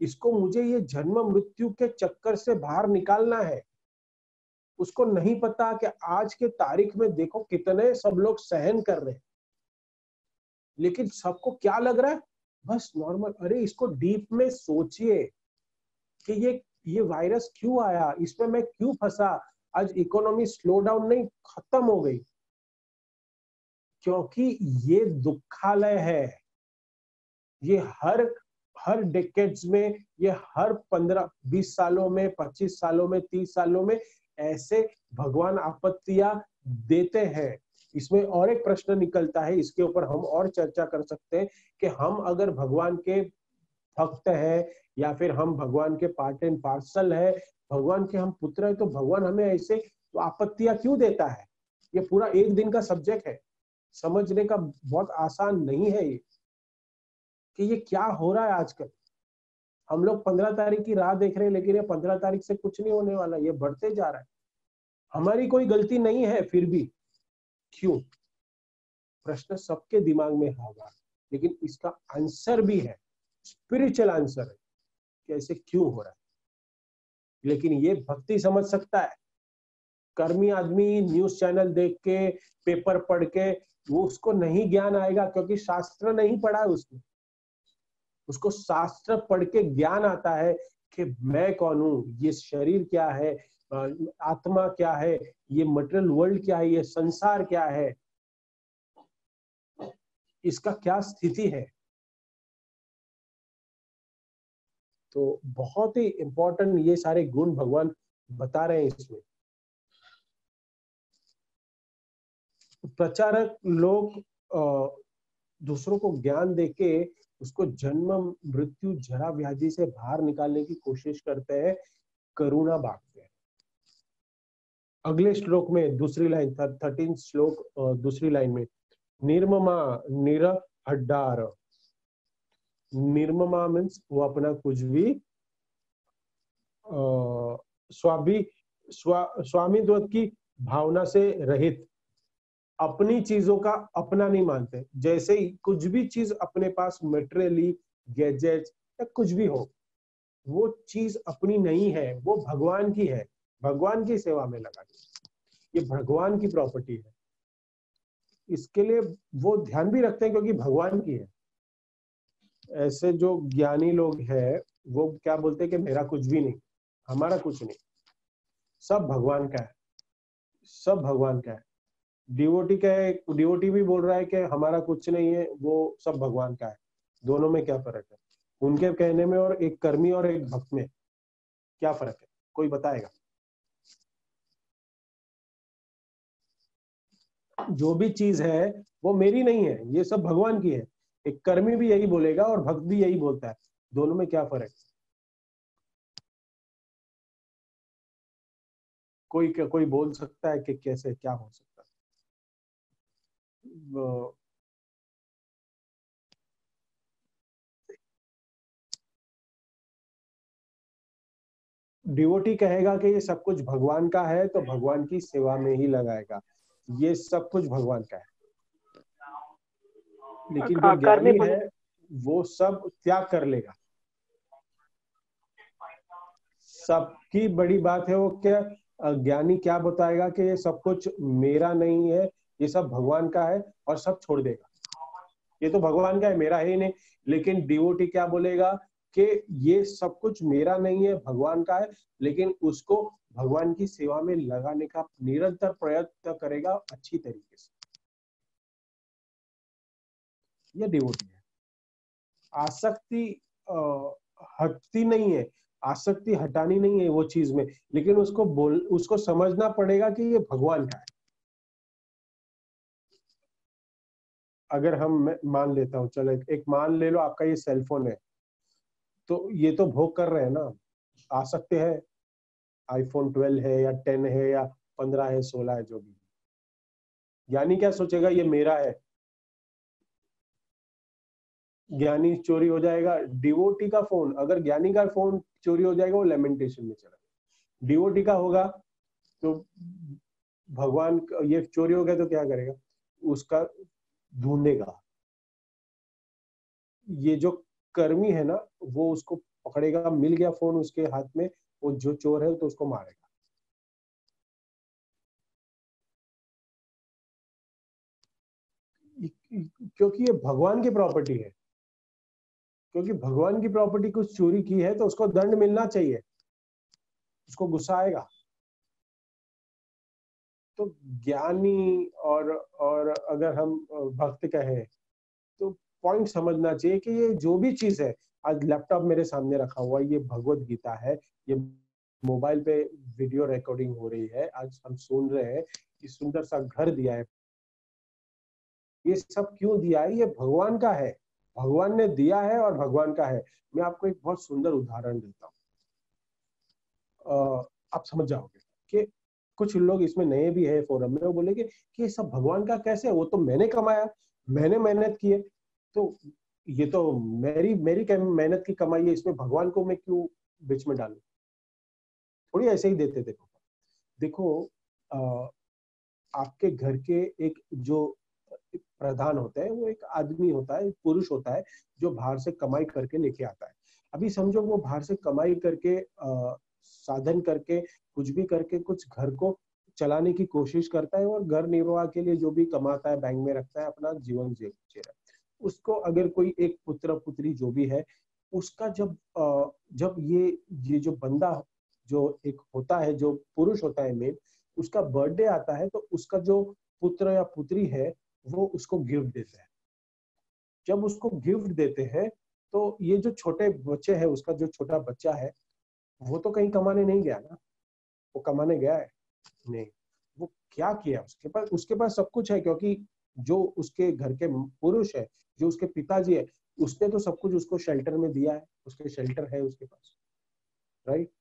इसको मुझे ये जन्म मृत्यु के चक्कर से बाहर निकालना है। उसको नहीं पता कि आज के तारीख में देखो कितने सब लोग सहन कर रहे हैं, लेकिन सबको क्या लग रहा है? बस नॉर्मल। अरे इसको डीप में सोचिए कि ये वायरस क्यों आया, इसमें मैं क्यों फंसा, आज इकोनॉमी स्लो डाउन नहीं खत्म हो गई, क्योंकि ये दुखालय है। ये हर डेकेड्स में, ये हर 15-20 सालों में, 25 सालों में, 30 सालों में ऐसे भगवान आपत्तियां देते हैं। इसमें और एक प्रश्न निकलता है, इसके ऊपर हम और चर्चा कर सकते हैं कि हम अगर भगवान के भक्त है या फिर हम भगवान के पार्ट एंड पार्सल है, भगवान के हम पुत्र है, तो भगवान हमें ऐसे तो आपत्तियां क्यों देता है? ये पूरा एक दिन का सब्जेक्ट है, समझने का बहुत आसान नहीं है ये कि ये क्या हो रहा है आजकल। हम लोग 15 तारीख की राह देख रहे हैं, लेकिन ये 15 तारीख से कुछ नहीं होने वाला, ये बढ़ते जा रहा है। हमारी कोई गलती नहीं है, फिर भी क्यों? प्रश्न सबके दिमाग में होगा, लेकिन इसका आंसर भी है, स्पिरिचुअल आंसर है कि ऐसे क्यों हो रहा है। लेकिन ये भक्ति समझ सकता है। कर्मी आदमी न्यूज चैनल देख के, पेपर पढ़ के, वो उसको नहीं ज्ञान आएगा, क्योंकि शास्त्र नहीं पढ़ा है उसने। उसको शास्त्र पढ़ के ज्ञान आता है कि मैं कौन हूँ, ये शरीर क्या है, आत्मा क्या है, ये मटेरियल वर्ल्ड क्या है, ये संसार क्या है, इसका क्या स्थिति है। तो बहुत ही इंपॉर्टेंट ये सारे गुण भगवान बता रहे हैं इसमें। प्रचारक लोग दूसरों को ज्ञान देके उसको जन्म मृत्यु जरा व्याधि से बाहर निकालने की कोशिश करते हैं, करुणा बांटते हैं। अगले श्लोक में दूसरी लाइन, 13 श्लोक दूसरी लाइन में, निर्ममा निरहड्डार। निर्ममा मीन्स वो अपना कुछ भी स्वामित्व की भावना से रहित, अपनी चीजों का अपना नहीं मानते। जैसे ही कुछ भी चीज अपने पास मटेरियली, गैजेट या कुछ भी हो, वो चीज अपनी नहीं है, वो भगवान की है, भगवान की सेवा में लगा दी, ये भगवान की प्रॉपर्टी है। इसके लिए वो ध्यान भी रखते हैं क्योंकि भगवान की है। ऐसे जो ज्ञानी लोग हैं वो क्या बोलते हैं कि मेरा कुछ भी नहीं, हमारा कुछ नहीं, सब भगवान का है, सब भगवान का है। डिवोटी का है, डिवोटी भी बोल रहा है कि हमारा कुछ नहीं है, वो सब भगवान का है। दोनों में क्या फर्क है उनके कहने में और एक कर्मी और एक भक्त में? क्या फर्क है, कोई बताएगा? जो भी चीज है वो मेरी नहीं है, ये सब भगवान की है। एक कर्मी भी यही बोलेगा और भक्त भी यही बोलता है। दोनों में क्या फर्क है? कोई बोल सकता है कि कैसे क्या हो सकता है? डिवोटी कहेगा कि ये सब कुछ भगवान का है तो भगवान की सेवा में ही लगाएगा, ये सब कुछ भगवान का है। लेकिन जो ज्ञानी है वो सब त्याग कर लेगा। सबकी बड़ी बात है वो क्या, ज्ञानी क्या बताएगा कि ये सब कुछ मेरा नहीं है, ये सब भगवान का है, और सब छोड़ देगा। ये तो भगवान का है, मेरा है ही नहीं। लेकिन डिवोटी क्या बोलेगा कि ये सब कुछ मेरा नहीं है, भगवान का है, लेकिन उसको भगवान की सेवा में लगाने का निरंतर प्रयत्न करेगा अच्छी तरीके से। ये डिवोटी है। आसक्ति हटती नहीं है, आसक्ति हटानी नहीं है वो चीज में, लेकिन उसको समझना पड़ेगा कि ये भगवान का है। अगर हम मान लेता हूँ, चलो एक मान ले लो, आपका ये सेलफोन है, तो ये तो भोग कर रहे हैं ना, आसक्ति है। आईफोन 12 है या 10 है या 15 है, 16 है, जो भी। ज्ञानी क्या सोचेगा, ये मेरा है। ज्ञानी चोरी हो जाएगा, डिवोटी का फोन, अगर ज्ञानी का फोन चोरी हो जाएगा वो लेमेंटेशन में चला, डिवोटी का होगा तो भगवान ये चोरी हो गया तो क्या करेगा, उसका ढूंढेगा। ये जो कर्मी है ना, वो उसको पकड़ेगा, मिल गया फोन उसके हाथ में, वो जो चोर है तो उसको मारेगा। क्योंकि ये भगवान की प्रॉपर्टी है, क्योंकि भगवान की प्रॉपर्टी कुछ चोरी की है तो उसको दंड मिलना चाहिए, उसको गुस्सा आएगा। तो ज्ञानी और अगर हम भक्त कहें तो पॉइंट समझना चाहिए कि ये जो भी चीज है, आज लैपटॉप मेरे सामने रखा हुआ है, ये भगवत गीता है, ये मोबाइल पे वीडियो रिकॉर्डिंग हो रही है, आज हम सुन रहे हैं, ये सुंदर सा घर दिया है, ये सब क्यों दिया है? ये भगवान का है। भगवान ने दिया है और भगवान का है। मैं आपको एक बहुत सुंदर उदाहरण देता हूँ, आप समझ जाओगे कि कुछ लोग इसमें नए भी है फोरम में, वो बोलेंगे कि ये सब भगवान का कैसे है, वो तो मैंने कमाया, मैंने मेहनत की है, तो ये तो मेरी मेरी मेहनत की कमाई है, इसमें भगवान को मैं क्यों बीच में डालूं। थोड़ी ऐसे ही देते थे। देखो आपके घर के एक जो प्रधान होते हैं, वो एक आदमी होता है, एक पुरुष होता है, जो बाहर से कमाई करके लेके आता है। अभी समझो वो बाहर से कमाई करके साधन करके कुछ भी करके कुछ घर को चलाने की कोशिश करता है, और घर निर्वाह के लिए जो भी कमाता है बैंक में रखता है, अपना जीवन जी रहा है। उसको अगर कोई एक पुत्र पुत्री जो भी है, उसका जब ये जो बंदा जो एक होता है, जो पुरुष होता है मेन, उसका बर्थडे आता है, तो उसका जो पुत्र या पुत्री है वो उसको गिफ्ट देते हैं। जब उसको गिफ्ट देते हैं तो ये जो छोटे बच्चे है, उसका जो छोटा बच्चा है, वो तो कहीं कमाने नहीं गया ना, वो कमाने गया है नहीं। वो क्या किया, उसके पास सब कुछ है, क्योंकि जो उसके घर के पुरुष है, जो उसके पिताजी है, उसने तो सब कुछ उसको शेल्टर में दिया है, उसके शेल्टर है उसके पास, राइट।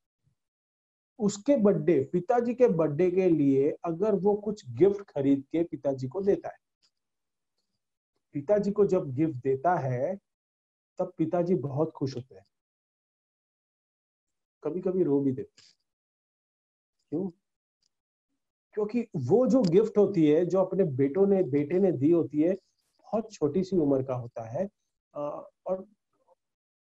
उसके बर्थडे, पिताजी के बर्थडे के लिए अगर वो कुछ गिफ्ट खरीद के पिताजी को देता है, पिताजी को जब गिफ्ट देता है तब पिताजी बहुत खुश होते हैं, कभी कभी रो भी देते हैं। क्यों? क्योंकि वो जो गिफ्ट होती है, जो अपने बेटे ने दी होती है, बहुत छोटी सी उम्र का होता है, और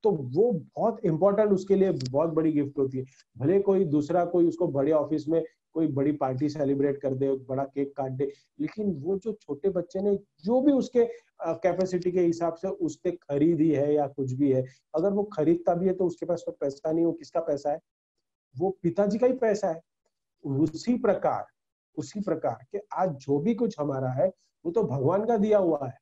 तो वो बहुत इंपॉर्टेंट, उसके लिए बहुत बड़ी गिफ्ट होती है। भले कोई दूसरा कोई उसको बड़े ऑफिस में कोई बड़ी पार्टी सेलिब्रेट कर दे, बड़ा केक काट दे, लेकिन वो जो छोटे बच्चे ने जो भी उसके कैपेसिटी के हिसाब से उसने खरीदी है या कुछ भी है, अगर वो खरीदता भी है तो उसके पास तो पैसा नहीं, वो किसका पैसा है, वो पिताजी का ही पैसा है। उसी प्रकार कि आज जो भी कुछ हमारा है वो तो भगवान का दिया हुआ है,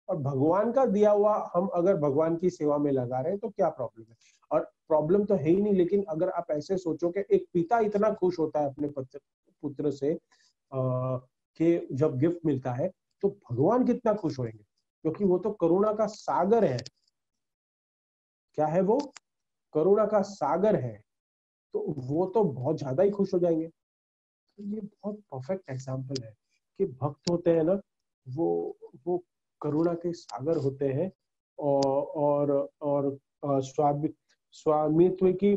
और भगवान का दिया हुआ हम अगर भगवान की सेवा में लगा रहे हैं तो क्या प्रॉब्लम है। और प्रॉब्लम तो है ही नहीं, लेकिन अगर आप ऐसे सोचो कि एक पिता इतना खुश होता है अपने पुत्र से कि जब गिफ्ट मिलता है, तो भगवान कितना खुश होंगे, क्योंकि वो तो करुणा का सागर है। क्या है वो? करुणा का सागर है, तो वो तो बहुत ज्यादा ही खुश हो जाएंगे। तो ये बहुत परफेक्ट एग्जाम्पल है कि भक्त होते हैं ना, वो करुणा के सागर होते हैं, और स्वामित्व की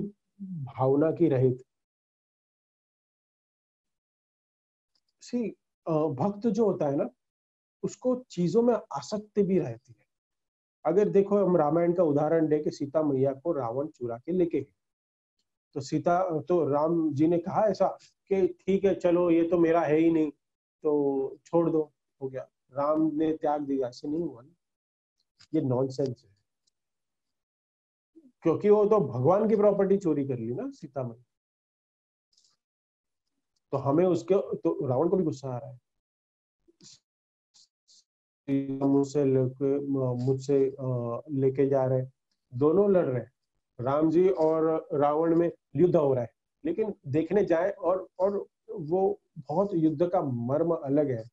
भावना की रहित। सी भक्त जो होता है ना, उसको चीजों में आसक्ति भी रहती है। अगर देखो हम रामायण का उदाहरण दे कि सीता मैया को रावण चुरा के लेके गए, तो राम जी ने कहा ऐसा कि ठीक है चलो, ये तो मेरा है ही नहीं, तो छोड़ दो, हो गया, राम ने त्याग दिया, ऐसे नहीं हुआ ना। ये नॉनसेंस है, क्योंकि वो तो भगवान की प्रॉपर्टी चोरी कर ली ना सीता मैया। तो हमें उसके तो रावण को भी गुस्सा आ रहा है, मुझसे लेके जा रहे, दोनों लड़ रहे हैं, राम जी और रावण में युद्ध हो रहा है। लेकिन देखने जाए और वो बहुत युद्ध का मर्म अलग है,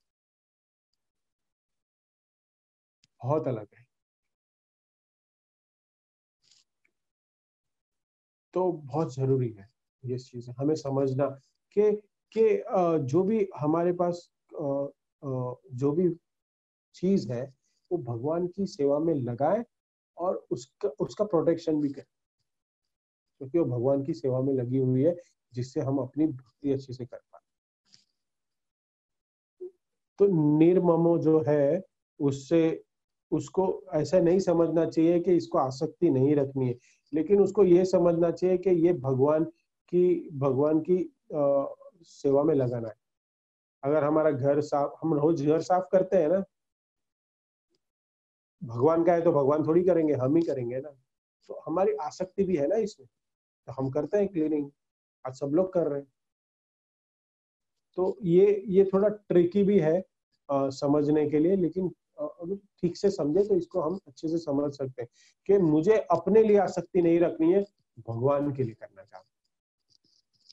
बहुत अलग है। तो बहुत जरूरी है ये चीज हमें समझना कि जो भी हमारे पास जो भी चीज है, वो भगवान की सेवा में लगाए, और उसका उसका प्रोटेक्शन भी करें, क्योंकि वो भगवान की सेवा में लगी हुई है, जिससे हम अपनी भक्ति अच्छे से कर पाए। तो निर्ममो जो है, उससे उसको ऐसा नहीं समझना चाहिए कि इसको आसक्ति नहीं रखनी है, लेकिन उसको ये समझना चाहिए कि ये भगवान की सेवा में लगाना है। अगर हमारा घर साफ, हम रोज घर साफ करते हैं ना, भगवान का है तो भगवान थोड़ी करेंगे, हम ही करेंगे ना। तो हमारी आसक्ति भी है ना इसमें, तो हम करते हैं क्लीनिंग, आज सब लोग कर रहे हैं। तो ये थोड़ा ट्रिकी भी है समझने के लिए, लेकिन अगर ठीक से समझे तो इसको हम अच्छे से समझ सकते हैं कि मुझे अपने लिए आसक्ति नहीं रखनी है, भगवान के लिए करना चाहता हूं।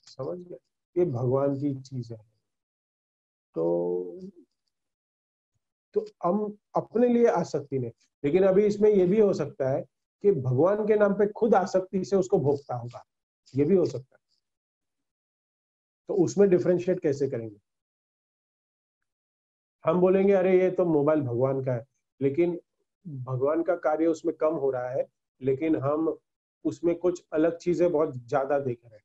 समझ गए? ये भगवान की चीज है। तो तो हम अपने लिए आसक्ति नहीं, लेकिन अभी इसमें ये भी हो सकता है कि भगवान के नाम पे खुद आसक्ति से उसको भोगता होगा, ये भी हो सकता है। तो उसमें डिफरेंशिएट कैसे करेंगे? हम बोलेंगे अरे ये तो मोबाइल भगवान का है, लेकिन भगवान का कार्य उसमें कम हो रहा है, लेकिन हम उसमें कुछ अलग चीजें बहुत ज्यादा देख रहे हैं।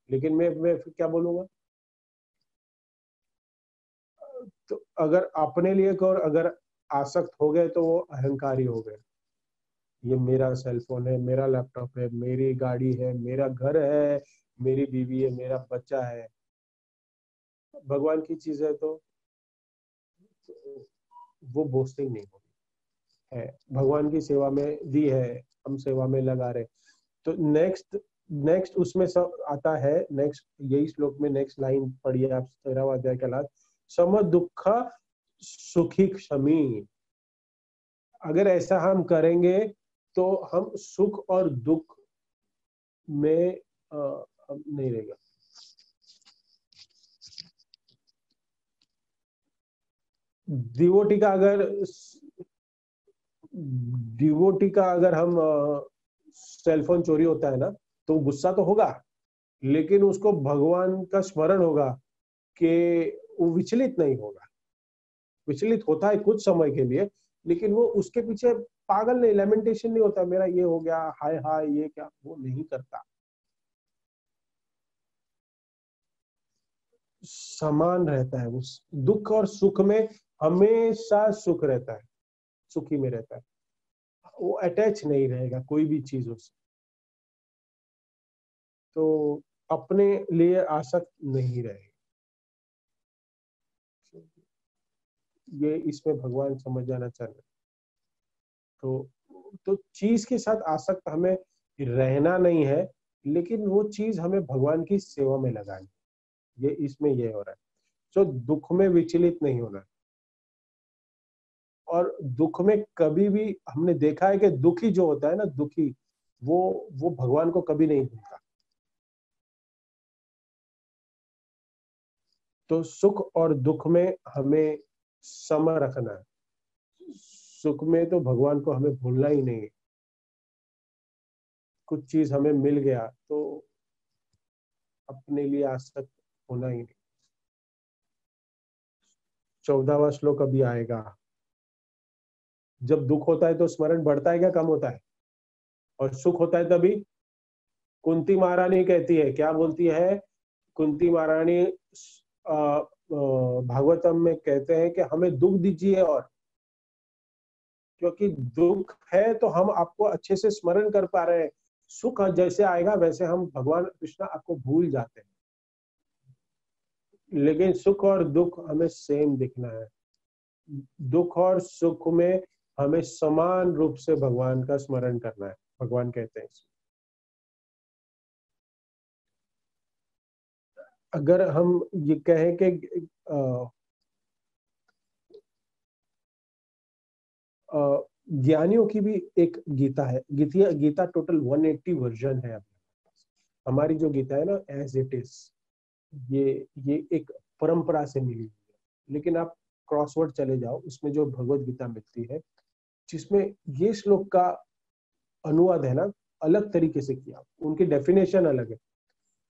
लेकिन मैं फिर क्या बोलूंगा? तो अगर अपने लिए और अगर आसक्त हो गए तो वो अहंकारी हो गए। ये मेरा सेल फोन है, मेरा लैपटॉप है, मेरी गाड़ी है, मेरा घर है, मेरी बीवी है, मेरा बच्चा है। भगवान की चीज है तो वो बोस्टिंग नहीं होगी। है भगवान की सेवा में दी है, हम सेवा में लगा रहे। तो नेक्स्ट नेक्स्ट उसमें सब आता है। नेक्स्ट यही श्लोक में नेक्स्ट लाइन पढ़िए आप, 13वां अध्याय का लास्ट, सम दुख सुखी क्षमी। अगर ऐसा हम करेंगे तो हम सुख और दुख में नहीं रहेगा। डिवोटी का अगर हम सेलफोन चोरी होता है ना, तो गुस्सा तो होगा, लेकिन उसको भगवान का स्मरण होगा कि वो विचलित नहीं होगा। विचलित होता है कुछ समय के लिए, लेकिन वो उसके पीछे पागल नहीं, लेमेंटेशन नहीं होता मेरा ये हो गया, हाय हाय ये क्या, वो नहीं करता। समान रहता है उस दुख और सुख में, हमेशा सुख रहता है, सुखी में रहता है। वो अटैच नहीं रहेगा कोई भी चीजों से, तो अपने लिए आसक्त नहीं रहेगा। ये इसमें भगवान समझ जाना चाह रहे। तो चीज के साथ आसक्त हमें रहना नहीं है, लेकिन वो चीज हमें भगवान की सेवा में लगानी, ये इसमें ये हो रहा है। तो दुख में विचलित नहीं होना। और दुख में कभी भी हमने देखा है कि दुखी जो होता है ना, दुखी वो भगवान को कभी नहीं भूलता। तो सुख और दुख में हमें सम रखना है। सुख में तो भगवान को हमें भूलना ही नहीं है। कुछ चीज हमें मिल गया तो अपने लिए आसक्त होना ही नहीं। 14वां श्लोक अभी आएगा। जब दुख होता है तो स्मरण बढ़ता है क्या कम होता है? और सुख होता है तभी? कुंती महारानी कहती है, क्या बोलती है कुंती महारानी? भागवतम में कहते हैं कि हमें दुख दीजिए, और क्योंकि दुख है तो हम आपको अच्छे से स्मरण कर पा रहे हैं। सुख जैसे आएगा वैसे हम भगवान कृष्ण आपको भूल जाते हैं। लेकिन सुख और दुख हमें सेम दिखना है। दुख और सुख में हमें समान रूप से भगवान का स्मरण करना है, भगवान कहते हैं। अगर हम ये कहें कि ज्ञानियों की भी एक गीता है, गीता टोटल 180 वर्जन है अपने पास। हमारी जो गीता है ना, एज इट इज, ये एक परंपरा से मिली हुई है। लेकिन आप क्रॉसवर्ड चले जाओ, उसमें जो भगवत गीता मिलती है, जिसमें ये श्लोक का अनुवाद है ना अलग तरीके से किया, उनकी डेफिनेशन अलग है।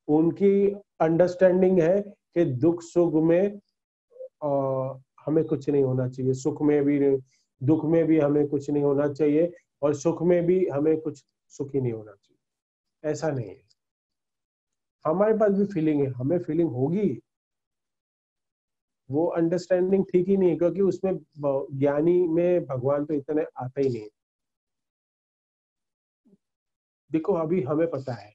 उनकी अंडरस्टैंडिंग है कि दुख सुख में हमें कुछ नहीं होना चाहिए, सुख में भी, दुख में भी हमें कुछ नहीं होना चाहिए, और सुख में भी हमें कुछ सुखी नहीं होना चाहिए। ऐसा नहीं है। हमारे पास भी फीलिंग है, हमें फीलिंग होगी। वो अंडरस्टैंडिंग ठीक ही नहीं है, क्योंकि उसमें ज्ञानी में भगवान तो इतने आता ही नहीं है। देखो अभी हमें पता है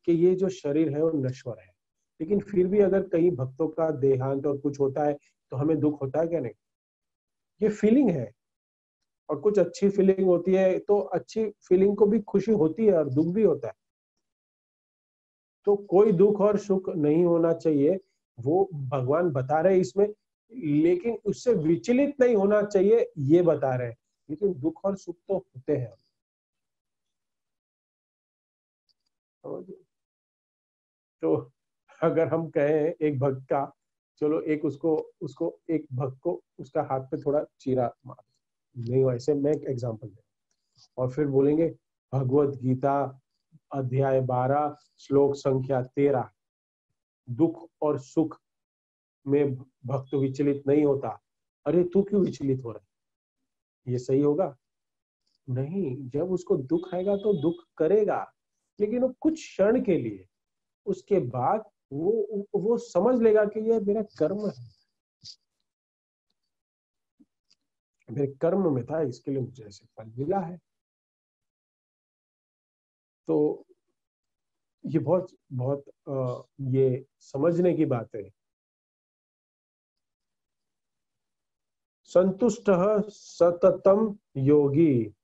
कि ये जो शरीर है वो नश्वर है, लेकिन फिर भी अगर कई भक्तों का देहांत और कुछ होता है तो हमें दुख होता है क्या? नहीं, ये फीलिंग है। और कुछ अच्छी फीलिंग होती है तो अच्छी फीलिंग को भी खुशी होती है और दुख भी होता है। तो कोई दुख और सुख नहीं होना चाहिए, वो भगवान बता रहे इसमें, लेकिन उससे विचलित नहीं होना चाहिए, ये बता रहे हैं। लेकिन दुख और सुख तो होते हैं। तो अगर हम कहें एक भक्त का चलो एक उसको उसको एक भक्त को उसका हाथ पे थोड़ा चीरा मार, नहीं वैसे मैं एक एग्जांपल दे, और फिर बोलेंगे भगवत गीता अध्याय 12 श्लोक संख्या 13, दुख और सुख में भक्त विचलित नहीं होता। अरे तू क्यों विचलित हो रहा है, ये सही होगा? नहीं, जब उसको दुख आएगा तो दुख करेगा, लेकिन वो कुछ क्षण के लिए, उसके बाद वो समझ लेगा कि ये मेरा कर्म है, मेरे कर्म में था, इसके लिए मुझे ऐसे फल मिला है। तो ये बहुत बहुत ये समझने की बात है। संतुष्ट सततम योगी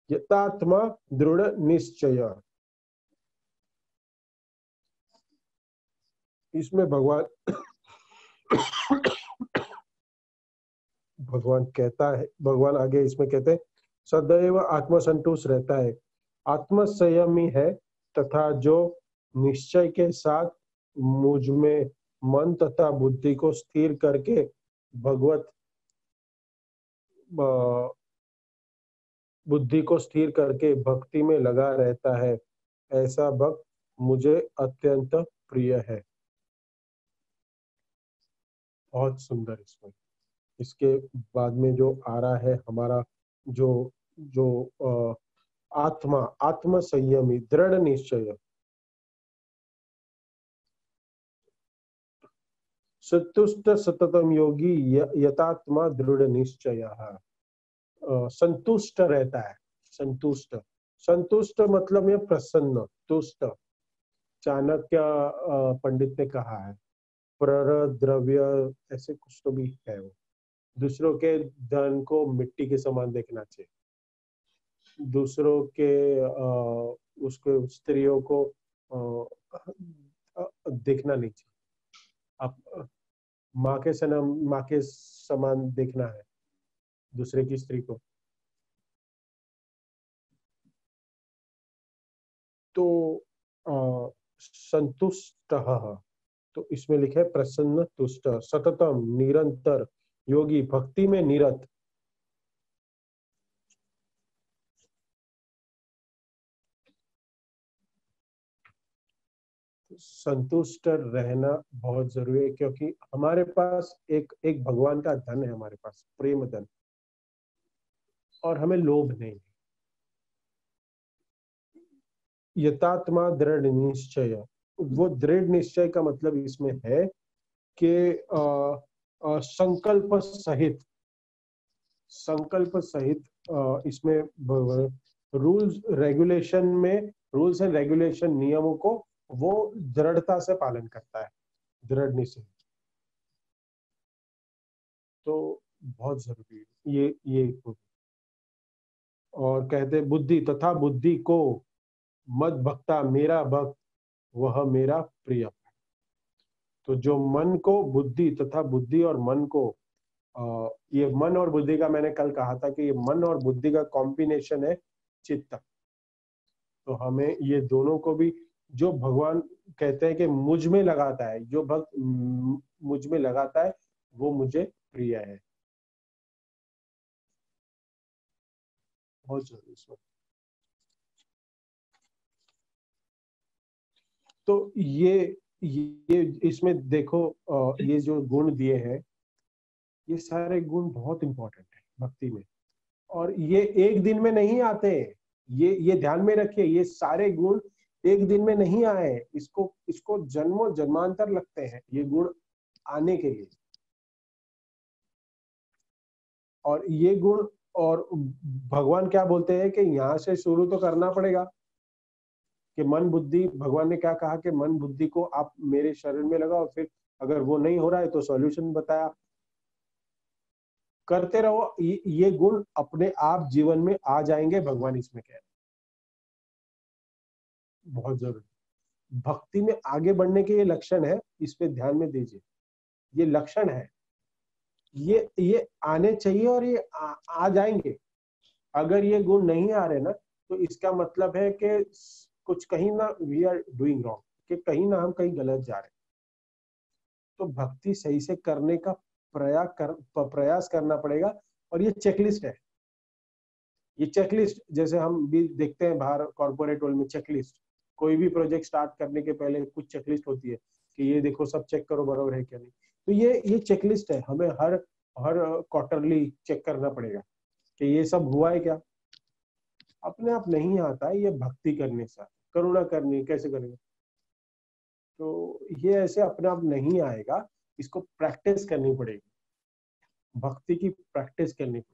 यतात्मा दृढ़ निश्चय। इसमें भगवान भगवान कहता है, भगवान आगे इसमें कहते हैं सदैव आत्मसंतुष्ट रहता है, आत्मसंयमी है तथा जो निश्चय के साथ मुझ में मन तथा बुद्धि को स्थिर करके भगवत बुद्धि को स्थिर करके भक्ति में लगा रहता है, ऐसा भक्त मुझे अत्यंत प्रिय है। बहुत सुंदर। इसमें इसके बाद में जो आ रहा है हमारा जो जो आत्मा आत्म संयमी दृढ़ निश्चय, संतुष्ट सततम योगी यतात्मा दृढ़ निश्चय, संतुष्ट रहता है। संतुष्ट, संतुष्ट मतलब ये प्रसन्न, तुष्ट। चाणक्य पंडित ने कहा है पर द्रव्य ऐसे कुछ तो भी है, वो दूसरों के धन को मिट्टी के समान देखना चाहिए, दूसरों के उसको स्त्रियों को देखना नहीं चाहिए, आप माँ के समान देखना है दूसरे की स्त्री को। तो संतुष्ट, तो इसमें लिखे प्रसन्न तुष्ट सततम निरंतर योगी भक्ति में निरत। संतुष्ट रहना बहुत जरूरी है, क्योंकि हमारे पास एक एक भगवान का धन है, हमारे पास प्रेम धन, और हमें लोभ नहीं। यतात्मा दृढ़ निश्चय, वो दृढ़ निश्चय का मतलब इसमें है कि संकल्प सहित, संकल्प सहित इसमें रूल्स रेगुलेशन में, रूल्स एंड रेगुलेशन नियमों को वो दृढ़ता से पालन करता है, दृढ़ निश्चय। तो बहुत जरूरी है ये। और कहते बुद्धि तथा बुद्धि को मद भक्ता, मेरा भक्त वह मेरा प्रिय। तो जो मन को, बुद्धि तथा बुद्धि और मन को, ये मन और बुद्धि का मैंने कल कहा था कि ये मन और बुद्धि का कॉम्बिनेशन है चित्त। तो हमें ये दोनों को भी, जो भगवान कहते हैं कि मुझ में लगाता है, जो भक्त मुझ में लगाता है वो मुझे प्रिय है। बहुत जरूरी इसमें। तो ये इसमें देखो, ये जो गुण दिए हैं, ये सारे गुण बहुत इंपॉर्टेंट है भक्ति में, और ये एक दिन में नहीं आते। ये ध्यान में रखिए, ये सारे गुण एक दिन में नहीं आए, इसको जन्मों जन्मांतर लगते हैं ये गुण आने के लिए। और ये गुण, और भगवान क्या बोलते हैं कि यहाँ से शुरू तो करना पड़ेगा, कि मन बुद्धि, भगवान ने क्या कहा कि मन बुद्धि को आप मेरे शरीर में लगाओ, फिर अगर वो नहीं हो रहा है तो सॉल्यूशन बताया, करते रहो, ये गुण अपने आप जीवन में आ जाएंगे, भगवान इसमें कह रहे हैं। बहुत जरूरी भक्ति में आगे बढ़ने के ये लक्षण है, इस पे ध्यान में दीजिए, ये लक्षण है, ये आने चाहिए, और ये आ जाएंगे। अगर ये गुण नहीं आ रहे ना, तो इसका मतलब है कि कुछ कहीं ना वी आर डूइंग रॉन्ग, कि कहीं ना हम कहीं गलत जा रहे हैं। तो भक्ति सही से करने का प्रयास करना पड़ेगा। और ये चेकलिस्ट है, ये चेकलिस्ट जैसे हम भी देखते हैं बाहर कॉर्पोरेट वर्ल्ड में, चेकलिस्ट कोई भी प्रोजेक्ट स्टार्ट करने के पहले कुछ चेकलिस्ट होती है कि ये देखो सब चेक करो बराबर है क्या नहीं। तो ये चेकलिस्ट है, हमें हर हर क्वार्टरली चेक करना पड़ेगा कि ये सब हुआ है क्या। अपने आप नहीं आता है, ये भक्ति करने से, करुणा करनी कैसे करेंगे, तो ये ऐसे अपने आप नहीं आएगा, इसको प्रैक्टिस करनी पड़ेगी, भक्ति की प्रैक्टिस करनी पड़ेगी।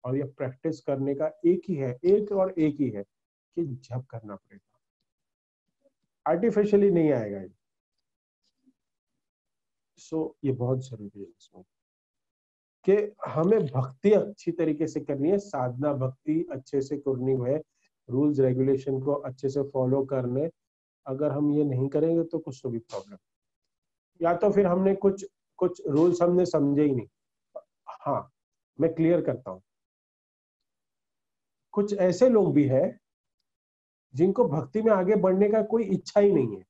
और ये प्रैक्टिस करने का एक ही है, एक और एक ही है कि जप करना पड़ेगा, आर्टिफिशियली नहीं आएगा ये। सो ये बहुत जरूरी है इसमें कि हमें भक्ति अच्छी तरीके से करनी है, साधना भक्ति अच्छे से करनी है, रूल्स रेगुलेशन को अच्छे से फॉलो करने। अगर हम ये नहीं करेंगे तो कुछ तो भी प्रॉब्लम, या तो फिर हमने कुछ कुछ रूल्स हमने समझे ही नहीं। हाँ, मैं क्लियर करता हूँ, कुछ ऐसे लोग भी हैं जिनको भक्ति में आगे बढ़ने का कोई इच्छा ही नहीं है,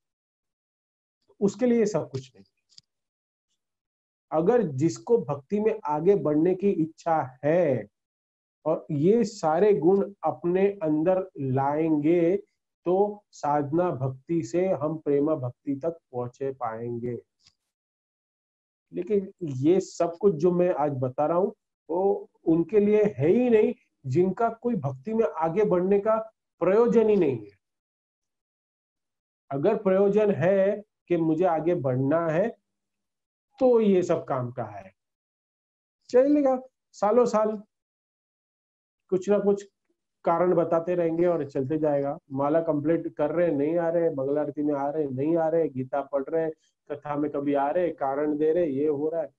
उसके लिए सब कुछ नहीं। अगर जिसको भक्ति में आगे बढ़ने की इच्छा है और ये सारे गुण अपने अंदर लाएंगे तो साधना भक्ति से हम प्रेमा भक्ति तक पहुंचे पाएंगे। लेकिन ये सब कुछ जो मैं आज बता रहा हूं वो उनके लिए है ही नहीं जिनका कोई भक्ति में आगे बढ़ने का प्रयोजन ही नहीं है। अगर प्रयोजन है कि मुझे आगे बढ़ना है तो ये सब काम का है, चलेगा सालों साल कुछ ना कुछ कारण बताते रहेंगे और चलते जाएगा। माला कंप्लीट कर रहे नहीं आ रहे, मंगल आरती में आ रहे नहीं आ रहे, गीता पढ़ रहे, कथा में कभी आ रहे, कारण दे रहे, ये हो रहा है,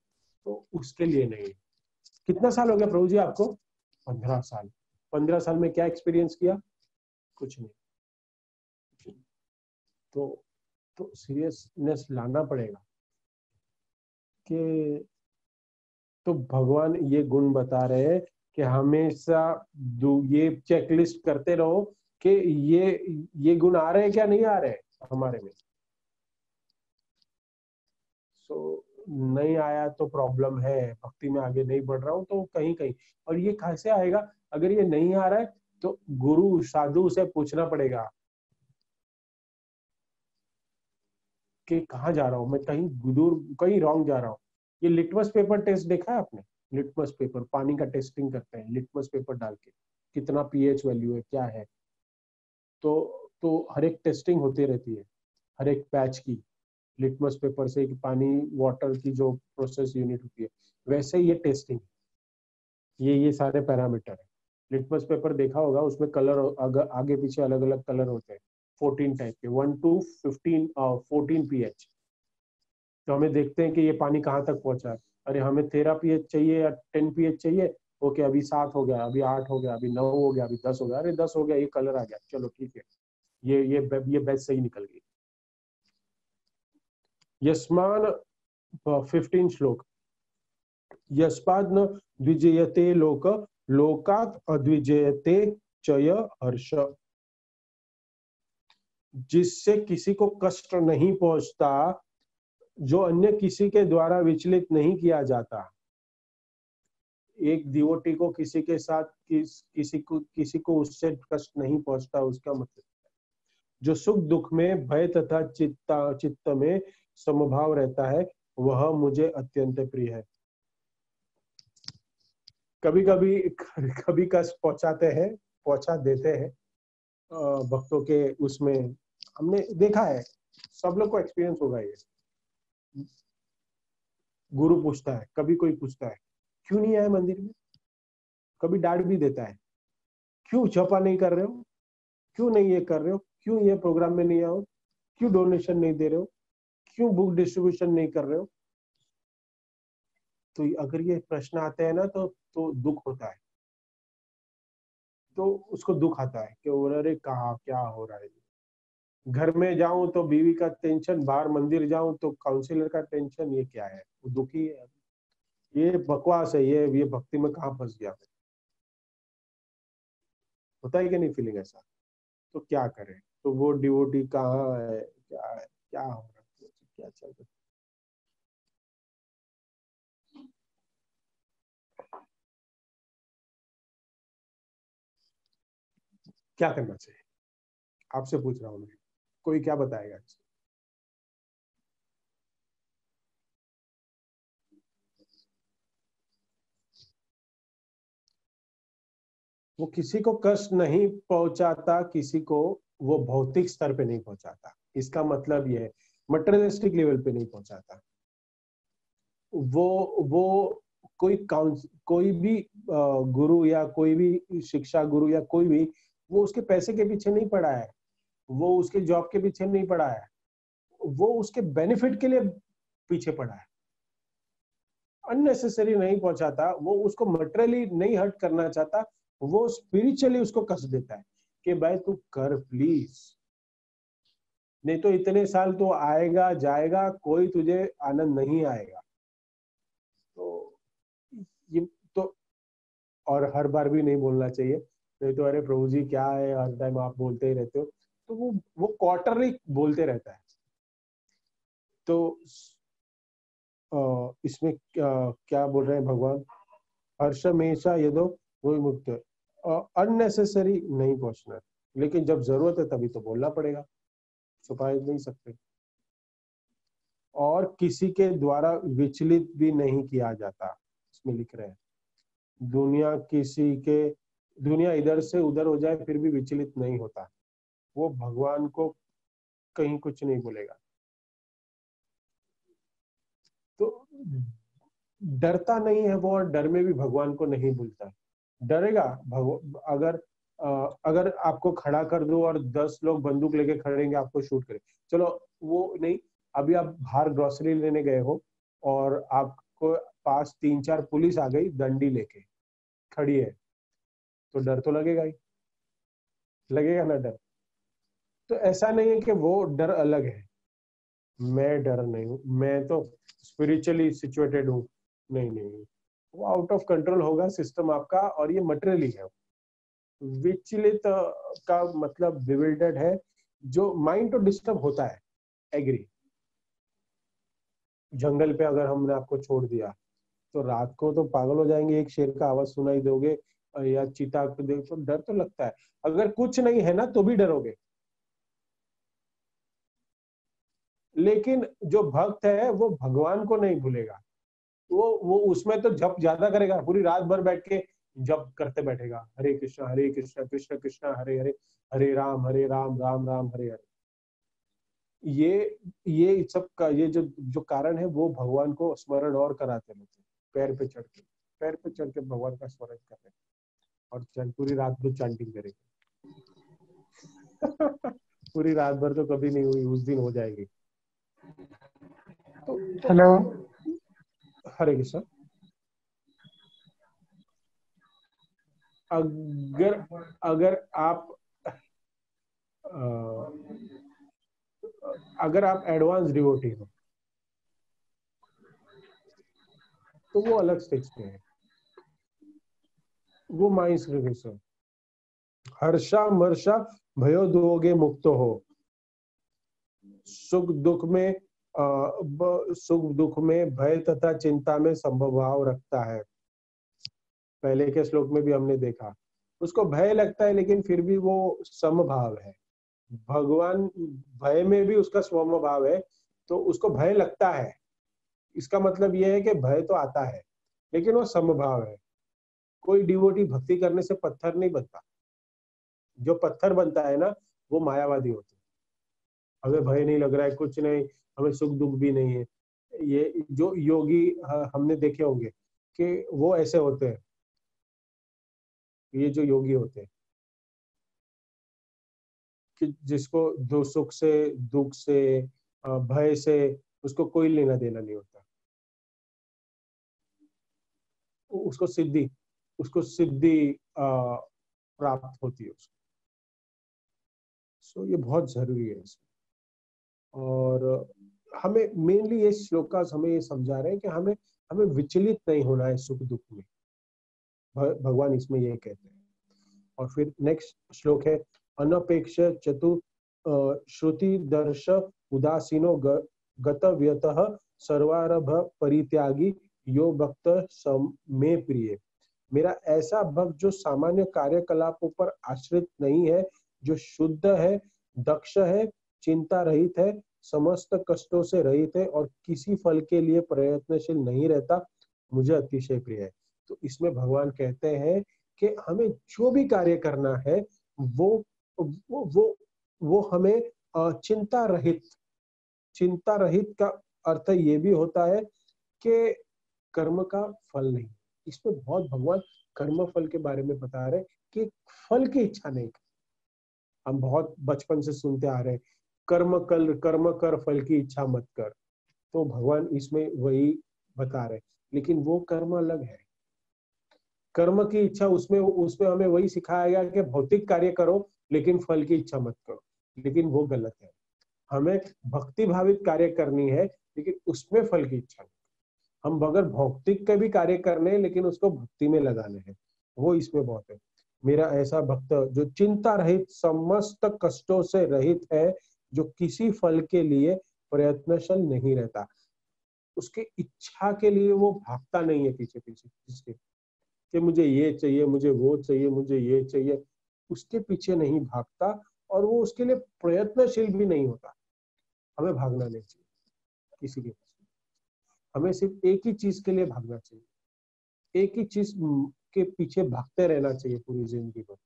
तो उसके लिए नहीं। कितना साल हो गया प्रभु जी आपको? 15 साल। 15 साल में क्या एक्सपीरियंस किया? कुछ नहीं। तो सीरियसनेस लाना पड़ेगा कि तो भगवान ये गुण बता रहे हैं कि हमेशा ये चेकलिस्ट करते रहो कि ये गुण आ रहे हैं क्या नहीं आ रहे हमारे में। सो नहीं आया तो प्रॉब्लम है, भक्ति में आगे नहीं बढ़ रहा हूं तो कहीं कहीं। और ये कैसे आएगा? अगर ये नहीं आ रहा है तो गुरु साधु से पूछना पड़ेगा कि कहाँ जा रहा हूँ मैं, कहीं दूर कहीं रॉन्ग जा रहा हूँ। ये लिटमस पेपर टेस्ट देखा है आपने? लिटमस पेपर, पानी का टेस्टिंग करते हैं लिटमस पेपर डाल के, कितना पीएच वैल्यू है क्या है। तो हर एक टेस्टिंग होती रहती है, हर एक पैच की लिटमस पेपर से, कि पानी वाटर की जो प्रोसेस यूनिट होती है वैसे ही ये टेस्टिंग, ये सारे पैरामीटर है। लिटमस पेपर देखा होगा, उसमें कलर आगे पीछे अलग अलग कलर होते हैं, 14 टाइप के, 1 to 15 14 पीएच। तो हमें देखते हैं कि ये पानी कहाँ तक पहुंचा है। अरे हमें 13 पीएच चाहिए या 10 पीएच चाहिए, ओके अभी 7 हो गया, अभी 8 हो गया, अभी 9 हो गया, अभी 10 हो गया, अरे 10 हो गया, ये कलर आ गया, चलो ठीक है, ये बैच सही निकल गई। यस्मान 15 श्लोक, यस्माद् न द्विजयते लोक, लोकात् अद्विजयते चय हर्ष। जिससे किसी को कष्ट नहीं पहुंचता, जो अन्य किसी के द्वारा विचलित नहीं किया जाता। एक डिवोटी को किसी के साथ किसी को उससे कष्ट नहीं पहुंचता, उसका मतलब जो सुख दुख में भय तथा चित्त में समभाव रहता है वह मुझे अत्यंत प्रिय है। कभी कभी कष्ट पहुंचा देते हैं भक्तों के, उसमें हमने देखा है, सब लोग को एक्सपीरियंस होगा ये। गुरु पूछता है, कभी कोई पूछता है क्यों नहीं आए मंदिर में, कभी डांट भी देता है, क्यों जपा नहीं कर रहे हो, क्यों नहीं ये कर रहे हो, क्यों ये प्रोग्राम में नहीं आओ, क्यों डोनेशन नहीं दे रहे हो, क्यों बुक डिस्ट्रीब्यूशन नहीं कर रहे हो। तो अगर ये प्रश्न आते हैं ना तो दुख होता है, तो उसको दुख आता है कि अरे कहा क्या हो रहा है। घर में जाऊं तो बीवी का टेंशन, बाहर मंदिर जाऊं तो काउंसिलर का टेंशन, ये क्या है, वो दुखी है, ये बकवास है, ये भक्ति में कहाँ फंस गया। होता है कि नहीं फीलिंग ऐसा? तो क्या करें, तो वो डिवोटी कहाँ है, क्या हो रहा है, क्या चल रहा है। क्या करना चाहिए? आपसे पूछ रहा हूँ मैं, कोई क्या बताएगा? वो किसी को कष्ट नहीं पहुंचाता, किसी को वो भौतिक स्तर पे नहीं पहुंचाता। इसका मतलब ये है, मटेरियलिस्टिक लेवल पे नहीं पहुंचाता। वो कोई भी गुरु या कोई भी शिक्षा गुरु या कोई भी, वो उसके पैसे के पीछे नहीं पड़ा है, वो उसके जॉब के पीछे नहीं पड़ा है, वो उसके बेनिफिट के लिए पीछे पड़ा है। अननेसेसरी नहीं पहुंचाता, वो उसको मटेरियली नहीं हर्ट करना चाहता, वो स्पिरिचुअली उसको कष्ट देता है कि भाई तू कर प्लीज, नहीं तो इतने साल तो आएगा जाएगा, कोई तुझे आनंद नहीं आएगा। तो ये तो, और हर बार भी नहीं बोलना चाहिए, नहीं तो अरे प्रभु जी क्या है हर टाइम आप बोलते ही रहते हो, तो वो क्वार्टरली बोलते रहता है। तो इसमें क्या बोल रहे हैं भगवान? हर्ष हमेशा यदो वही मुक्त है, अननेसेसरी नहीं पहुंचना, लेकिन जब जरूरत है तभी तो बोलना पड़ेगा, छुपा नहीं सकते। और किसी के द्वारा विचलित भी नहीं किया जाता, इसमें लिख रहे हैं। दुनिया इधर से उधर हो जाए फिर भी विचलित नहीं होता, वो भगवान को कहीं कुछ नहीं बोलेगा। तो डरता नहीं है वो, और डर में भी भगवान को नहीं भूलता। डरेगा अगर अगर आपको खड़ा कर दो और 10 लोग बंदूक लेके खड़े रहेंगे, आपको शूट करें, चलो वो नहीं। अभी आप बाहर ग्रोसरी लेने गए हो और आपको पास 3-4 पुलिस आ गई डंडी लेके खड़ी है, तो डर तो लगेगा ही, लगेगा ना डर। तो ऐसा नहीं है कि वो डर अलग है, मैं डर नहीं हूँ, मैं तो स्पिरिचुअली सिचुएटेड हूँ, नहीं नहीं, वो आउट ऑफ कंट्रोल होगा सिस्टम आपका, और ये मटेरियली है। विचलित का मतलब बिविल्डर्ड है, जो माइंड तो डिस्टर्ब होता है, एग्री। जंगल पे अगर हमने आपको छोड़ दिया तो रात को तो पागल हो जाएंगे, एक शेर का आवाज सुनाई दोगे या चीता को देख तो डर तो लगता है। अगर कुछ नहीं है ना तो भी डरोगे, लेकिन जो भक्त है वो भगवान को नहीं भूलेगा, वो उसमें तो जप ज्यादा करेगा, पूरी रात भर बैठ के जप करते बैठेगा, हरे कृष्णा कृष्ण कृष्ण हरे हरे, हरे राम राम राम हरे हरे। ये सब का ये जो कारण है, वो भगवान को स्मरण और कराते रहते हैं, पैर पे चढ़ के भगवान का स्मरण कर रहे हैं, और पूरी रात भर चैंटिंग करेंगे। पूरी रात भर तो कभी नहीं हुई, उस दिन हो जाएगी। तो हेलो, हरे कृष्ण। अगर आप एडवांस डिवोटी हो तो वो अलग स्टेज पे है, वो माई श्री कृष्ण। हर्षा मर्षा भयो दोगे मुक्त हो, सुख दुख में भय तथा चिंता में संभव रखता है। पहले के श्लोक में भी हमने देखा, उसको भय लगता है लेकिन फिर भी वो समभाव है। भगवान भय में भी उसका स्वभाव है, तो उसको भय लगता है, इसका मतलब यह है कि भय तो आता है लेकिन वो समभाव है। कोई डिवोटी भक्ति करने से पत्थर नहीं बनता, जो पत्थर बनता है ना वो मायावादी होता है। हमें भय नहीं लग रहा है, कुछ नहीं, हमें सुख दुख भी नहीं है, ये जो योगी हमने देखे होंगे कि वो ऐसे होते हैं, ये जो योगी होते हैं कि जिसको दो सुख से दुख से भय से उसको कोई लेना देना नहीं होता, उसको सिद्धि प्राप्त होती है उसको। सो ये बहुत जरूरी है इसमें। और हमें मेनली ये श्लोकास हमें ये समझा रहे हैं कि हमें विचलित नहीं होना है सुख दुख में, भगवान इसमें ये कहते हैं। और फिर नेक्स्ट श्लोक है, अनपेक्ष चतु श्रुति दर्श उदासीनो गतव्यतः सर्वारभ परित्यागी यो भक्त सम में प्रिय। मेरा ऐसा भक्त जो सामान्य कार्यकलापों पर आश्रित नहीं है, जो शुद्ध है, दक्ष है, चिंता रहित है, समस्त कष्टों से रहित है और किसी फल के लिए प्रयत्नशील नहीं रहता, मुझे अतिशय प्रिय है। तो इसमें भगवान कहते हैं कि हमें जो भी कार्य करना है वो वो वो, वो हमें चिंता रहित का अर्थ ये भी होता है कि कर्म का फल नहीं। इसमें बहुत भगवान कर्म फल के बारे में बता रहे कि फल की इच्छा नहीं। हम बहुत बचपन से सुनते आ रहे हैं, कर्म कर फल की इच्छा मत कर। तो भगवान इसमें वही बता रहे, लेकिन वो कर्म अलग है। कर्म की इच्छा उसमें उसमें हमें वही सिखाया गया कि भौतिक कार्य करो लेकिन फल की इच्छा मत करो, लेकिन वो गलत है। हमें भक्ति भावित कार्य करनी है लेकिन उसमें फल की इच्छा नहीं। हम बगैर भौतिक के भी कार्य करने हैं लेकिन उसको भक्ति में लगाने हैं, वो इसमें बहुत है। मेरा ऐसा भक्त जो चिंता रहित, समस्त कष्टों से रहित है, जो किसी फल के लिए प्रयत्नशील नहीं रहता। उसके इच्छा के लिए वो भागता नहीं है पीछे पीछे जिसके कि मुझे ये चाहिए, मुझे वो चाहिए, मुझे ये चाहिए, उसके पीछे नहीं भागता और वो उसके लिए प्रयत्नशील भी नहीं होता। हमें भागना नहीं चाहिए किसी के पीछे, हमें सिर्फ एक ही चीज के लिए भागना चाहिए, एक ही चीज के पीछे भागते रहना चाहिए पूरी जिंदगी भर।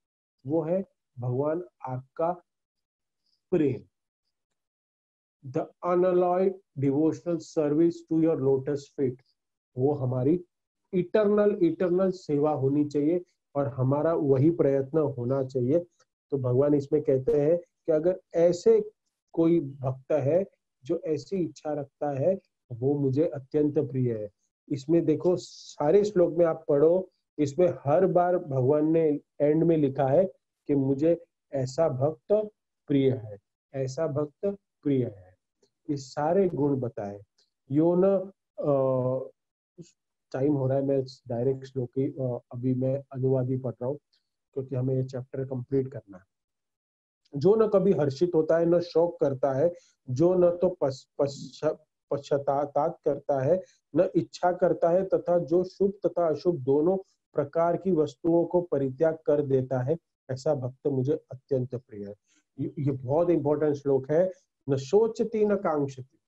वो है भगवान आपका प्रेम, the unalloyed devotional service to your lotus feet. वो हमारी इटरनल सेवा होनी चाहिए और हमारा वही प्रयत्न होना चाहिए। तो भगवान इसमें कहते हैं कि अगर ऐसे कोई भक्त है जो ऐसी इच्छा रखता है, वो मुझे अत्यंत प्रिय है। इसमें देखो सारे श्लोक में आप पढ़ो, इसमें हर बार भगवान ने एंड में लिखा है कि मुझे ऐसा भक्त प्रिय है, ऐसा भक्त प्रिय है। ये सारे गुण बताए। यो न टाइम हो रहा है, मैं डायरेक्ट श्लोक ही अभी मैं अनुवाद ही पढ़ रहा हूँ क्योंकि हमें ये चैप्टर कंप्लीट करना है। जो न कभी हर्षित होता है, न शोक करता है, जो न तो पश्चाताप करता है, न इच्छा करता है, तथा जो शुभ तथा अशुभ दोनों प्रकार की वस्तुओं को परित्याग कर देता है, ऐसा भक्त मुझे अत्यंत प्रिय है। ये बहुत इंपॉर्टेंट श्लोक है। न शोचति न कांक्षति,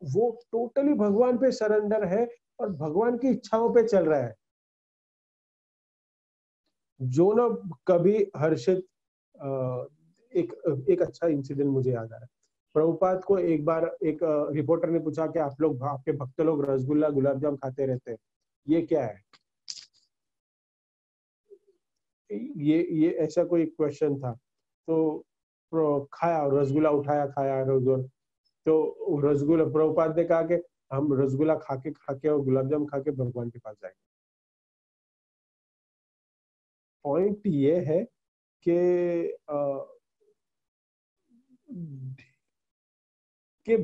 वो टोटली भगवान पे सरेंडर है और भगवान की इच्छाओं पे चल रहा है। जो न कभी हर्षित, एक अच्छा इंसिडेंट मुझे याद आ रहा है। प्रभुपाद को एक बार एक रिपोर्टर ने पूछा कि आप लोग, आपके भक्त लोग रसगुल्ला गुलाब जाम खाते रहते हैं, ये क्या है? ये ऐसा कोई क्वेश्चन था। तो खाया रसगुल्ला, उठाया खाया रसगुल्ला। तो रसगुल्ला, प्रभुपाद ने कहा कि हम रसगुल्ला खा के और गुलाब जाम खा के भगवान के पास जाएंगे। पॉइंट ये है कि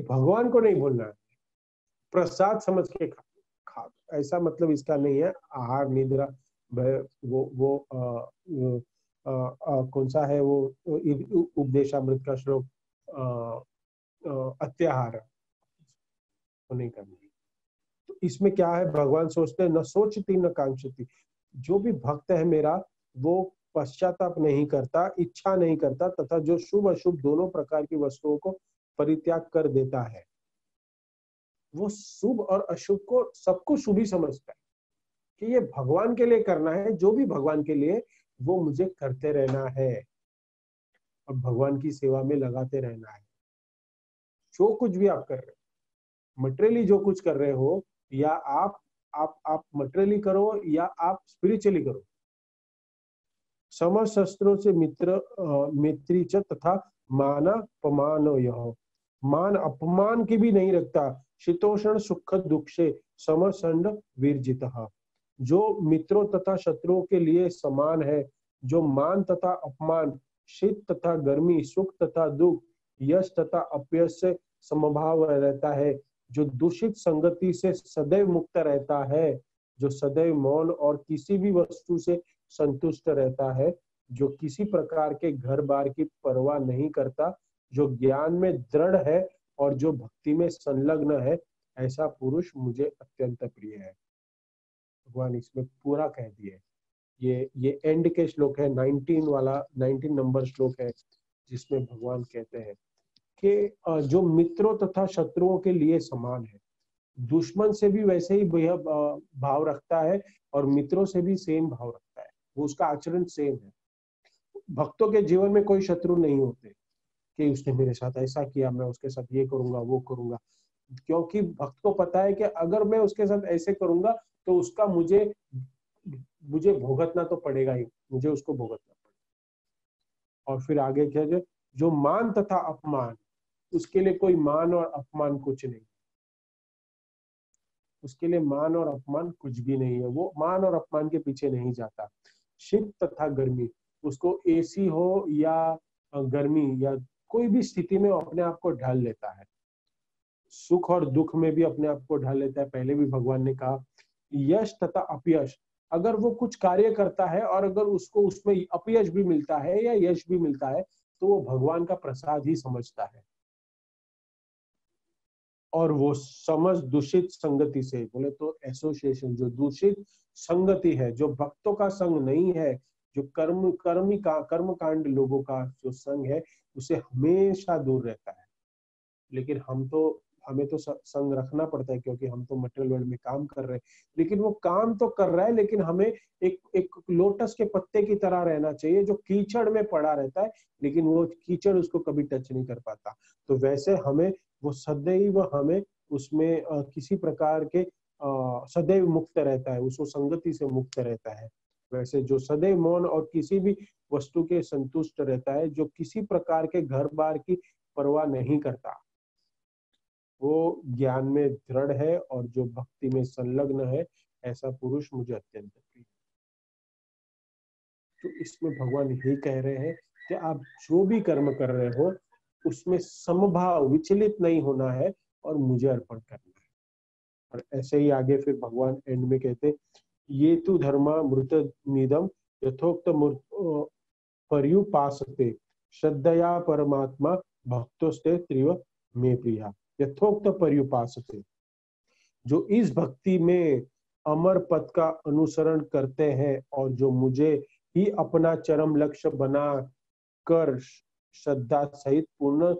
भगवान को नहीं भूलना है, प्रसाद समझ के खा। ऐसा मतलब इसका नहीं है आहार निद्रा वो कौन सा है वो उपदेशामृत का श्लोक, अत्याहार वो नहीं करना। तो इसमें क्या है, भगवान सोचते हैं न सोचती न कांक्षती। जो भी भक्त है मेरा, वो पश्चाताप नहीं करता, इच्छा नहीं करता, तथा जो शुभ अशुभ दोनों प्रकार की वस्तुओं को परित्याग कर देता है। वो शुभ और अशुभ को, सबको शुभ ही समझता है कि ये भगवान के लिए करना है, जो भी भगवान के लिए, वो मुझे करते रहना है और भगवान की सेवा में लगाते रहना है। जो कुछ भी आप कर रहे हो, मटेरियली जो कुछ कर रहे हो, या आप मटेरियली करो या आप स्पिरिचुअली करो, समशस्त्रों से मित्री च तथा मानापमान यह, मान अपमान की भी नहीं रखता, शीतोषण सुख दुख से समसंड वीरजितः। जो मित्रों तथा शत्रुओं के लिए समान है, जो मान तथा अपमान, शीत तथा गर्मी, सुख तथा दुख, यश तथा अपयश से समभाव रहता है, जो दूषित संगति से सदैव मुक्त रहता है, जो सदैव मौन और किसी भी वस्तु से संतुष्ट रहता है, जो किसी प्रकार के घर बार की परवाह नहीं करता, जो ज्ञान में दृढ़ है और जो भक्ति में संलग्न है, ऐसा पुरुष मुझे अत्यंत प्रिय है। भगवान इसमें पूरा कह दिए। ये एंड के श्लोक है, 19 वाला, 19 नंबर श्लोक है, जिसमें भगवान कहते हैं कि जो मित्रों तथा शत्रुओं के लिए समान है, दुश्मन से भी वैसे ही भाव रखता है और मित्रों से भी सेम भाव रखता है, वो उसका आचरण सेम है। भक्तों के जीवन में कोई शत्रु नहीं होते कि उसने मेरे साथ ऐसा किया, मैं उसके साथ ये करूंगा वो करूंगा, क्योंकि भक्त को पता है कि अगर मैं उसके साथ ऐसे करूंगा तो उसका मुझे भुगतना तो पड़ेगा ही, मुझे उसको भुगतना पड़ेगा। और फिर आगे क्या है, जो मान तथा अपमान, उसके लिए कोई मान और अपमान कुछ नहीं, उसके लिए मान और अपमान कुछ भी नहीं है, वो मान और अपमान के पीछे नहीं जाता। शीत तथा गर्मी, उसको एसी हो या गर्मी या कोई भी स्थिति में अपने आप को ढाल लेता है, सुख और दुख में भी अपने आप को ढाल लेता है। पहले भी भगवान ने कहा यश तथा अपयश, अगर वो कुछ कार्य करता है और अगर उसको उसमें अपयश भी मिलता है या यश भी मिलता है तो वो भगवान का प्रसाद ही समझता है। और वो समझ दूषित संगति से, बोले तो एसोसिएशन, जो दूषित संगति है, जो भक्तों का संग नहीं है, जो कर्म कांड लोगों का जो संग है, उसे हमेशा दूर रहता है। लेकिन हमें तो संग रखना पड़ता है, क्योंकि हम तो मटेरियल वर्ल्ड में काम कर रहे हैं। लेकिन वो काम तो कर रहा है, लेकिन हमें एक लोटस के पत्ते की तरह रहना चाहिए, जो कीचड़ में पड़ा रहता है, लेकिन वो कीचड़ उसको कभी टच नहीं कर पाता। तो वैसे हमें वो सदैव हमें उसमें किसी प्रकार के सदैव मुक्त रहता है, उसको संगति से मुक्त रहता है। वैसे जो सदैव मौन और किसी भी वस्तु के संतुष्ट रहता है, जो किसी प्रकार के घर बार की परवाह नहीं करता, वो ज्ञान में दृढ़ है और जो भक्ति में संलग्न है, ऐसा पुरुष मुझे अत्यंत प्रिय। तो इसमें भगवान यही कह रहे हैं कि आप जो भी कर्म कर रहे हो उसमें समभाव, विचलित नहीं होना है और मुझे अर्पण करना है। और ऐसे ही आगे फिर भगवान एंड में कहते, ये तु धर्मा मृत निदम यथोक्त पर्युपासते श्रद्धया परमात्मा भक्तोस्ते त्रिव मे प्रिया। यथोक्त पर्युपासते, जो इस भक्ति में अमर पद का अनुसरण करते हैं और जो मुझे ही अपना चरम लक्ष्य बना कर श्रद्धा सहित पूर्ण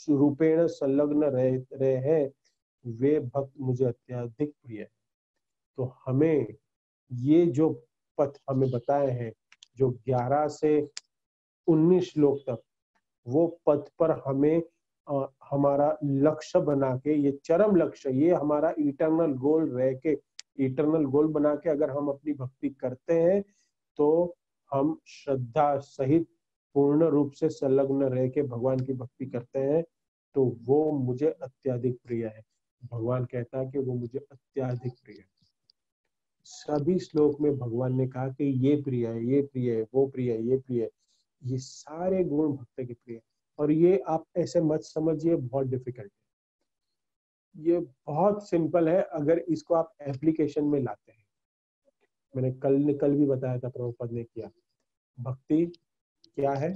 रूपेण संलग्न रहे हैं, वे भक्त मुझे अत्यधिक प्रिय है। तो हमें ये जो पथ हमें बताए हैं, जो 11 से 19 श्लोक तक, वो पथ पर हमें हमारा लक्ष्य बना के, ये चरम लक्ष्य, ये हमारा इटर्नल गोल रह के, इटर्नल गोल बना के अगर हम अपनी भक्ति करते हैं तो हम श्रद्धा सहित पूर्ण रूप से संलग्न रह के भगवान की भक्ति करते हैं, तो वो मुझे अत्यधिक प्रिय है। भगवान कहता है कि वो मुझे अत्यधिक प्रिय है। सभी श्लोक में भगवान ने कहा कि ये प्रिय है, ये प्रिय है, वो प्रिय है, ये प्रिय है। ये सारे गुण भक्त के प्रिय है। और ये आप ऐसे मत समझिए बहुत डिफिकल्ट है, ये बहुत सिंपल है अगर इसको आप एप्लीकेशन में लाते हैं। मैंने कल भी बताया था, प्रभुपाद ने किया। भक्ति क्या है?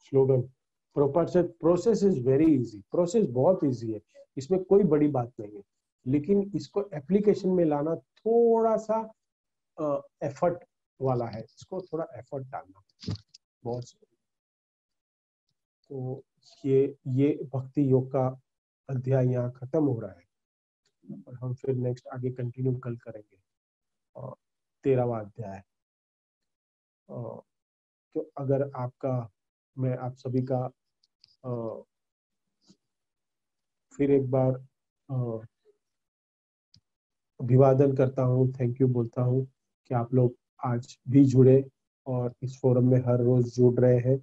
स्लोगन। प्रभुपाद से process is very easy, process बहुत इजी है, इसमें कोई बड़ी बात नहीं है, लेकिन इसको एप्लीकेशन में लाना थोड़ा सा एफर्ट वाला है, इसको थोड़ा एफर्ट डालना बहुत। तो ये भक्ति योग का अध्याय यहाँ खत्म हो रहा है और हम फिर नेक्स्ट आगे कंटिन्यू कल करेंगे। 13वां अध्याय। तो अगर मैं आप सभी का फिर एक बार अभिवादन करता हूँ, थैंक यू बोलता हूँ कि आप लोग आज भी जुड़े और इस फोरम में हर रोज जुड़ रहे हैं।